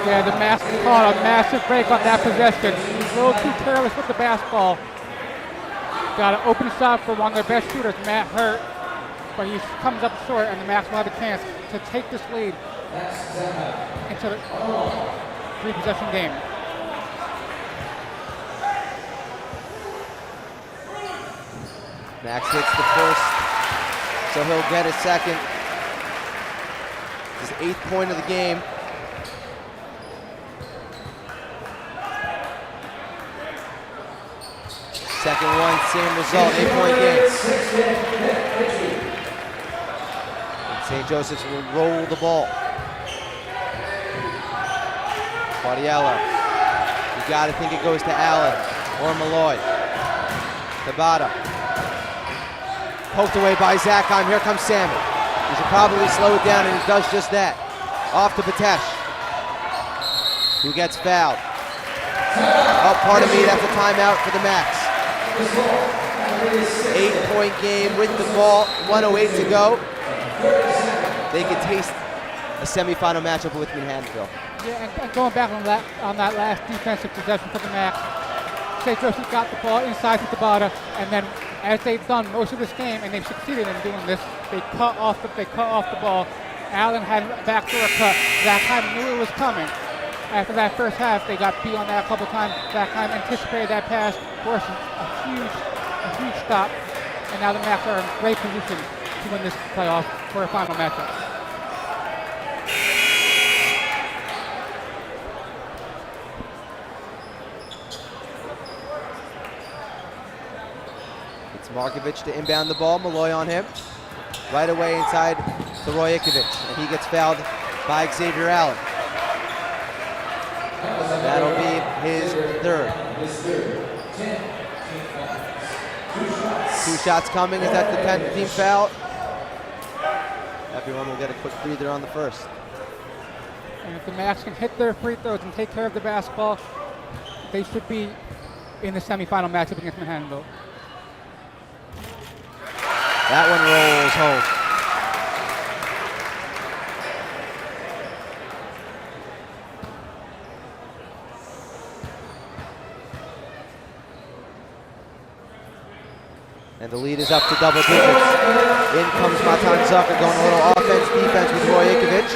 Yeah, the Max caught a massive break on that possession. a little too careless with the basketball. Got an open shot for one of their best shooters, Matt Hurt, but he comes up short, and the Macs will have a chance to take this lead into the three-possession game. Max hits the first, so he'll get a second. His 8th point of the game. Second one, same result, 8-point game. And St. Joseph's will roll the ball. Guardiello. You gotta think it goes to Allen or Malloy. Tabata. Poked away by Zakheim. Here comes Salmon. He should probably slow it down, and he does just that. Off to Patesh, who gets fouled. Oh, pardon me, that's a timeout for the Macs. 8-point game with the ball, 1:08 to go. They could taste a semifinal matchup between Hansville. Yeah, and going back on that last defensive possession for the Macs, St. Joseph got the ball inside to Tabata, and then as they've done most of this game, and they've succeeded in doing this, they cut off the ball. Allen had a backdoor cut. Zakheim knew it was coming. After that first half, they got beat on that a couple times. Zakheim anticipated that pass, forced a huge stop, and now the Macs are in great position to win this playoff for a final matchup. It's Markovic to inbound the ball. Malloy on him. Right away inside to Rojikovic, and he gets fouled by Xavier Allen. That'll be his third. 2 shots coming. Is that the 10th team foul? Everyone will get a quick breather on the first. And if the Macs can hit their free throws and take care of the basketball, they should be in the semifinal matchup against Manhattanville. That one rolls home. And the lead is up to double digits. In comes Matan Zucker going a little offense-defense with Rojikovic.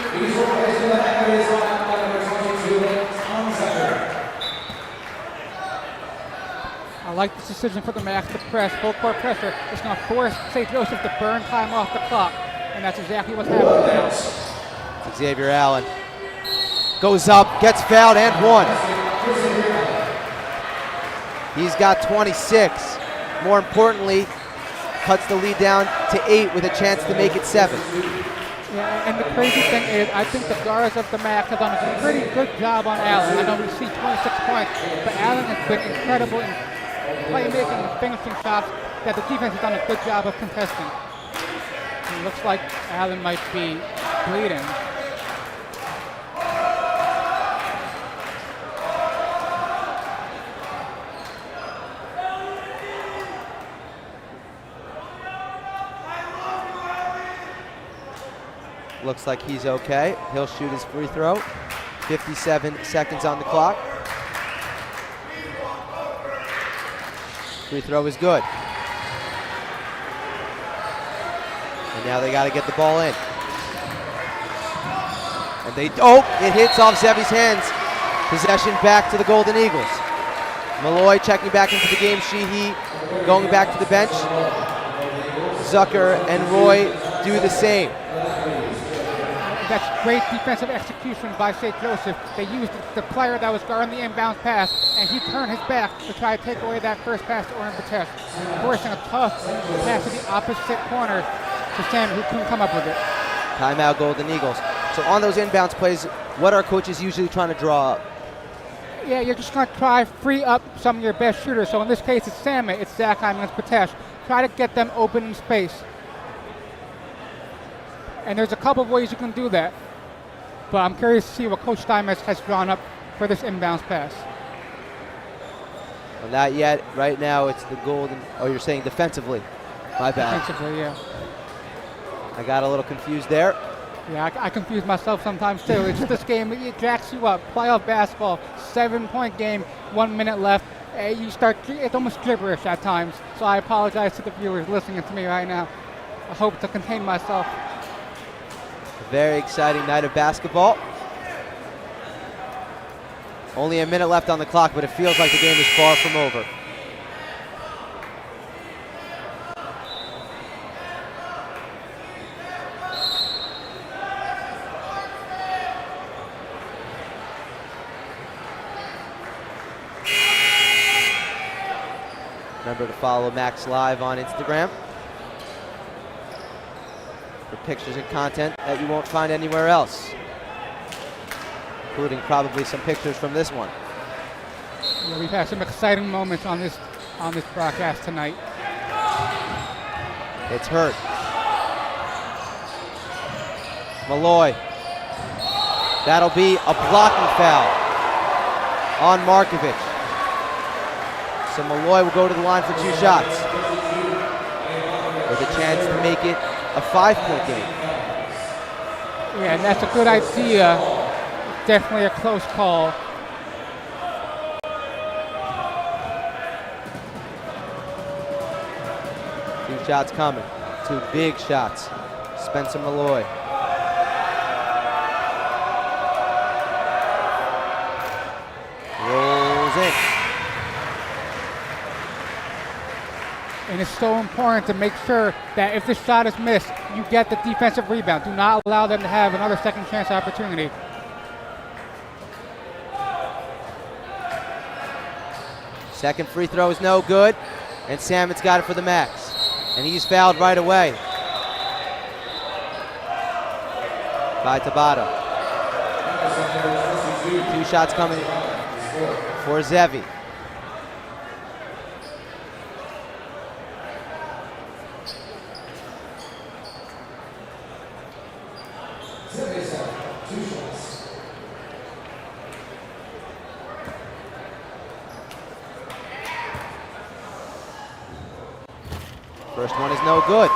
I like this decision for the Macs to press, full court pressure. It's going to force St. Joseph to burn time off the clock, and that's exactly what's happening now. Xavier Allen goes up, gets fouled, and one. He's got 26. More importantly, cuts the lead down to 8 with a chance to make it 7. Yeah, and the crazy thing is, I think the guards of the Macs have done a pretty good job on Allen. I know we see 26 points, but Allen has been incredible in playmaking and finishing shots that the defense has done a good job of contesting. It looks like Allen might be bleeding. Looks like he's okay. He'll shoot his free throw. 57 seconds on the clock. Free throw is good. And now they got to get the ball in. And it hits off Zevi's hands. Possession back to the Golden Eagles. Malloy checking back into the game. Sheehy going back to the bench. Zucker and Roy do the same. That's great defensive execution by St. Joseph. They used the player that was guarding the inbound pass, and he turned his back to try to take away that first pass to Oren Patesh, forcing a tough pass to the opposite corner to Sam, who couldn't come up with it. Timeout, Golden Eagles. So on those inbounds plays, what are coaches usually trying to draw up? Yeah, you're just going to try free up some of your best shooters. So in this case, it's Salmon, it's Zakheim, and it's Patesh. Try to get them open in space. And there's a couple of ways you can do that. But I'm curious to see what Coach Steinmetz has drawn up for this inbounds pass. Well, not yet. Right now, it's the Golden. Oh, you're saying defensively. My bad. Defensively, yeah. I got a little confused there. Yeah, I confuse myself sometimes too. It's this game, it jacks you up. Playoff basketball, 7-point game, 1 minute left. It's almost gibberish at times. So I apologize to the viewers listening to me right now. I hope to contain myself. A very exciting night of basketball. Only a minute left on the clock, but it feels like the game is far from over. Remember to follow Max Live on Instagram for pictures and content that you won't find anywhere else, including probably some pictures from this one. Yeah, we've had some exciting moments on this broadcast tonight. It's hurt. Malloy. That'll be a blocking foul on Markovic. So Malloy will go to the line for 2 shots with a chance to make it a 5-point game. Yeah, and that's a good idea. Definitely a close call. Two shots coming. 2 big shots. Spencer Malloy. Rolls in. And it's so important to make sure that if the shot is missed, you get the defensive rebound. Do not allow them to have another second chance opportunity. Second free throw is no good, and Salmon's got it for the Max. And he's fouled right away by Tabata. 2 shots coming for Zevi. First one is no good.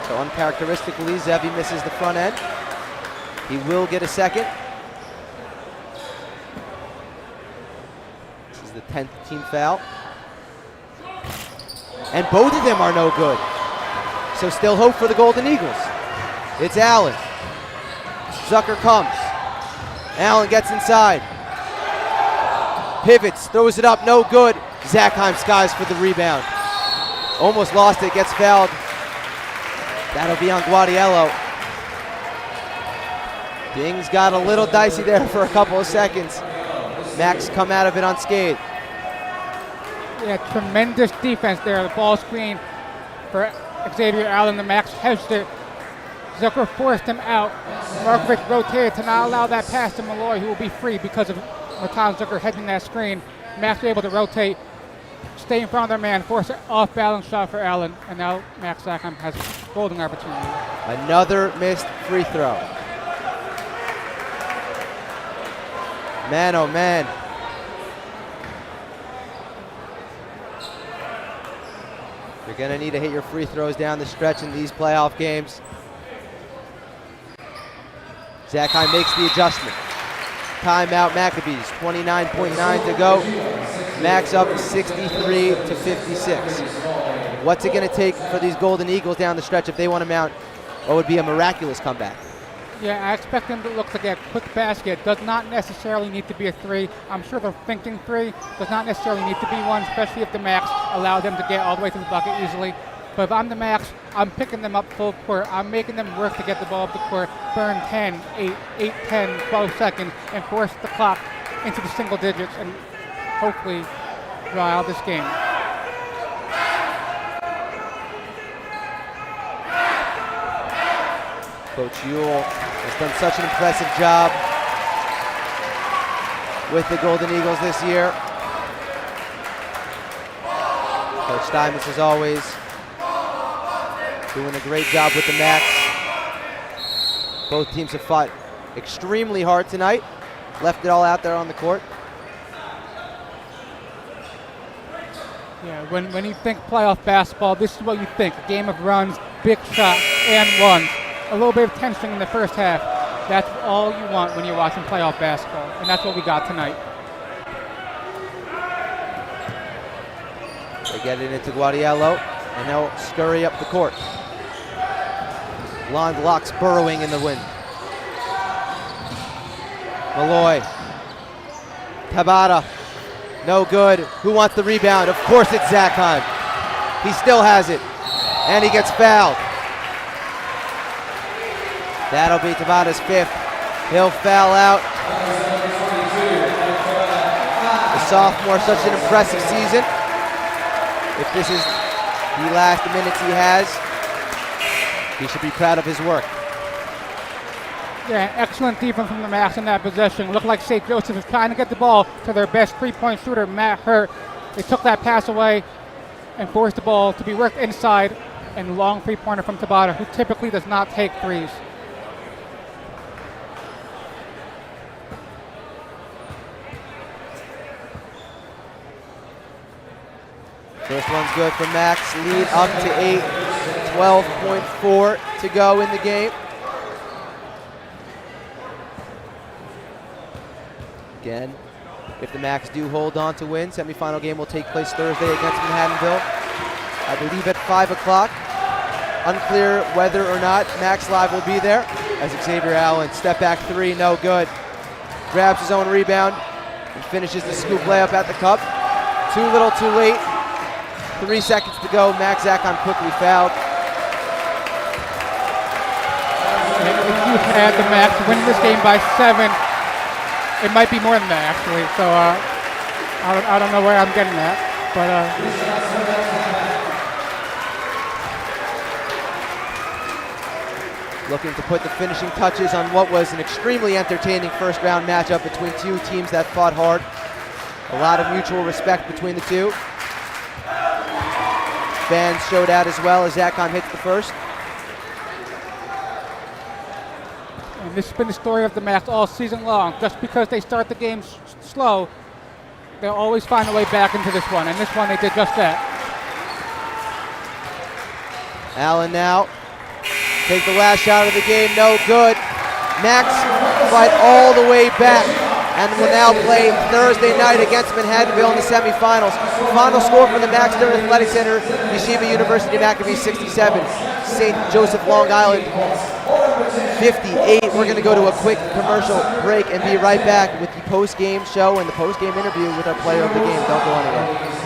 So uncharacteristically, Zevi misses the front end. He will get a second. This is the 10th team foul. And both of them are no good. So still hope for the Golden Eagles. It's Allen. Zucker comes. Allen gets inside. Pivots, throws it up, no good. Zachheim skies for the rebound. Almost lost it, gets fouled. That'll be on Guadiello. Things got a little dicey there for a couple of seconds. Max come out of it unscathed. Yeah, tremendous defense there. The ball screen for Xavier Allen. The Max hedged it. Zucker forced him out. Markovic rotated to not allow that pass to Malloy, who will be free because of Matan Zucker hedging that screen. Max able to rotate, stay in front of their man, force an off-balance shot for Allen, and now Max Zachheim has a golden opportunity. Another missed free throw. Man, oh man. You're gonna need to hit your free throws down the stretch in these playoff games. Zachheim makes the adjustment. Timeout Maccabees, 29.9 to go. Max up 63 to 56. What's it gonna take for these Golden Eagles down the stretch if they want to mount what would be a miraculous comeback? Yeah, I expect them to look to get quick basket. Does not necessarily need to be a 3. I'm sure they're thinking 3. Does not necessarily need to be 1, especially if the Max allow them to get all the way to the bucket easily. But if I'm the Max, I'm picking them up full court. I'm making them work to get the ball up the court, burn 10, 8, 10, 12 seconds, and force the clock into the single digits and hopefully draw out this game. Coach Ewell has done such an impressive job with the Golden Eagles this year. Coach Steinmetz, as always, doing a great job with the Max. Both teams have fought extremely hard tonight, left it all out there on the court. Yeah, when you think playoff basketball, this is what you think. A game of runs, big shots, and ones. a little bit of tension in the first half. That's all you want when you're watching playoff basketball, and that's what we got tonight. They get it into Guadiello, and they'll scurry up the court. Blonde locks burrowing in the wind. Malloy. Tabata. No good. Who wants the rebound? Of course it's Zakheim. He still has it. And he gets fouled. That'll be Tabata's 5th. He'll foul out. The sophomore, such an impressive season. If this is the last minutes he has, he should be proud of his work. Yeah, excellent defense from the Max in that possession. Looked like St. Joseph is trying to get the ball to their best three-point shooter, Matt Hurt. They took that pass away and forced the ball to be worked inside, and long three-pointer from Tabata, who typically does not take threes. First one's good for Max. Lead up to 8. 12.4 to go in the game. Again, if the Max do hold on to win, semifinal game will take place Thursday against Manhattanville. I believe at 5 o'clock. Unclear whether or not Max Live will be there, as Xavier Allen, step back 3, no good. Grabs his own rebound and finishes the scoop layup at the cup. Too little, too late. 3 seconds to go. Max Zakheim quickly fouled. If you had the Max win this game by 7, it might be more than that actually. So I don't know where I'm getting that, but. Looking to put the finishing touches on what was an extremely entertaining first round matchup between two teams that fought hard. A lot of mutual respect between the two. Fans showed out as well as Zakheim hits the first. And this has been the story of the Max all season long. Just because they start the game slow, they'll always find a way back into this one. And this one, they did just that. Allen now. Take the last shot of the game, no good. Max fight all the way back and will now play Thursday night against Manhattanville in the semifinals. Final score for the Max Stern Athletic Center, Yeshiva University Maccabee 67, St. Joseph Long Island 58. We're going to go to a quick commercial break and be right back with the post-game show and the post-game interview with our player of the game. Don't go anywhere.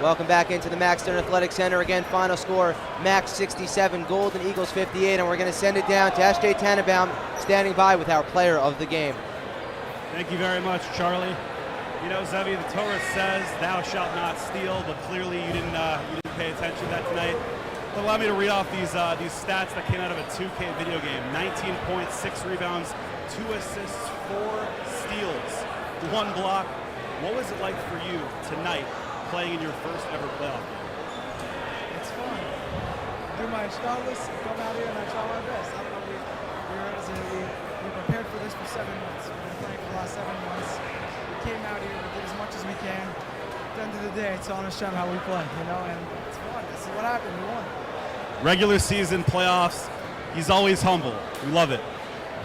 Welcome back into the Max Stern Athletic Center. Again, final score, Max 67, Golden Eagles 58, and we're going to send it down to S.J. Tannenbaum, standing by with our player of the game. Thank you very much, Charlie. You know, Zevi, the Torah says, thou shalt not steal, but clearly you didn't pay attention to that tonight. But allow me to read off these stats that came out of a 2K video game. 19 points, 6 rebounds, 2 assists, 4 steals, 1 block. What was it like for you tonight playing in your first ever playoff game? It's fun. Do my shtalis, come out here and I try my best. I don't know, we prepared for this for 7 months. We've been playing for the last 7 months. We came out here, we did as much as we can. At the end of the day, it's on Hashem how we play, you know, and it's fun. This is what happened, we won. Regular season, playoffs, he's always humble. We love it.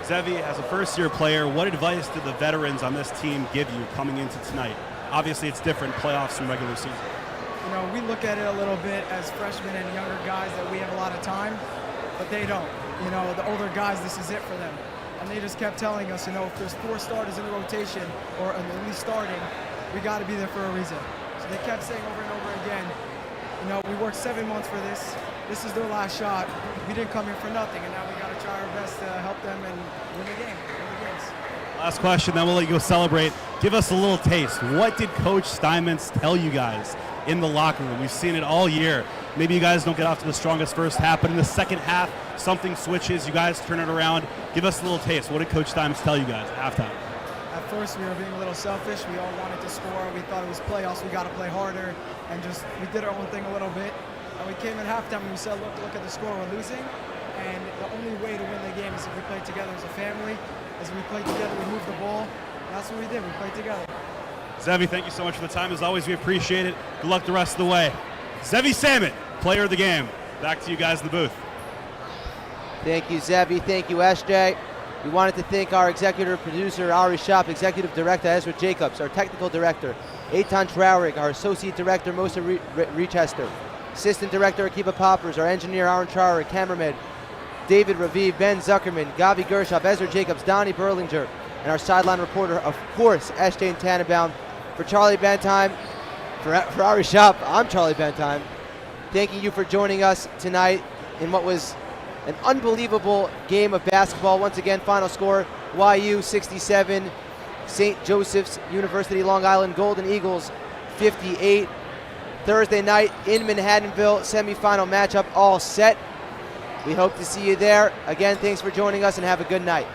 Zevi, as a first-year player, what advice did the veterans on this team give you coming into tonight? Obviously, it's different, playoffs from regular season. You know, we look at it a little bit as freshmen and younger guys that we have a lot of time, but they don't. You know, the older guys, this is it for them. And they just kept telling us, you know, if there's 4 starters in the rotation, or at least starting, we got to be there for a reason. So they kept saying over and over again, you know, we worked 7 months for this. This is their last shot. We didn't come here for nothing, and now we got to try our best to help them and win the game, win the games. Last question, then we'll let you go celebrate. Give us a little taste. What did Coach Steinmetz tell you guys in the locker room? We've seen it all year. Maybe you guys don't get off to the strongest first half, but in the second half, something switches. You guys turn it around. Give us a little taste. What did Coach Steinmetz tell you guys at halftime? At first, we were being a little selfish. We all wanted to score. We thought it was playoffs. We got to play harder, and just we did our own thing a little bit. And we came at halftime and we said, look at the score. We're losing, and the only way to win the game is if we play together as a family. As we play together, we move the ball. And that's what we did. We played together. Zevi, thank you so much for the time. As always, we appreciate it. Good luck the rest of the way. Zevi Samit, player of the game. Back to you guys in the booth. Thank you, Zevi. Thank you, SJ. We wanted to thank our executive producer, Ari Schopf, executive director, Ezra Jacobs, our technical director, Eitan Traurig, our associate director, Mosa Richester, assistant director, Akiva Poppers, our engineer, Aaron Traurig, cameraman, David Raviv, Ben Zukerman, Gavi Gershov, Ezra Jacobs, Donny Berlinger, and our sideline reporter, of course, SJ and Tannenbaum. For Charlie Bendheim, for Ari Schopf, I'm Charlie Bendheim. Thanking you for joining us tonight in what was an unbelievable game of basketball. Once again, final score, YU 67, St. Joseph's University Long Island Golden Eagles 58. Thursday night in Manhattanville, semifinal matchup all set. We hope to see you there. Again, thanks for joining us and have a good night.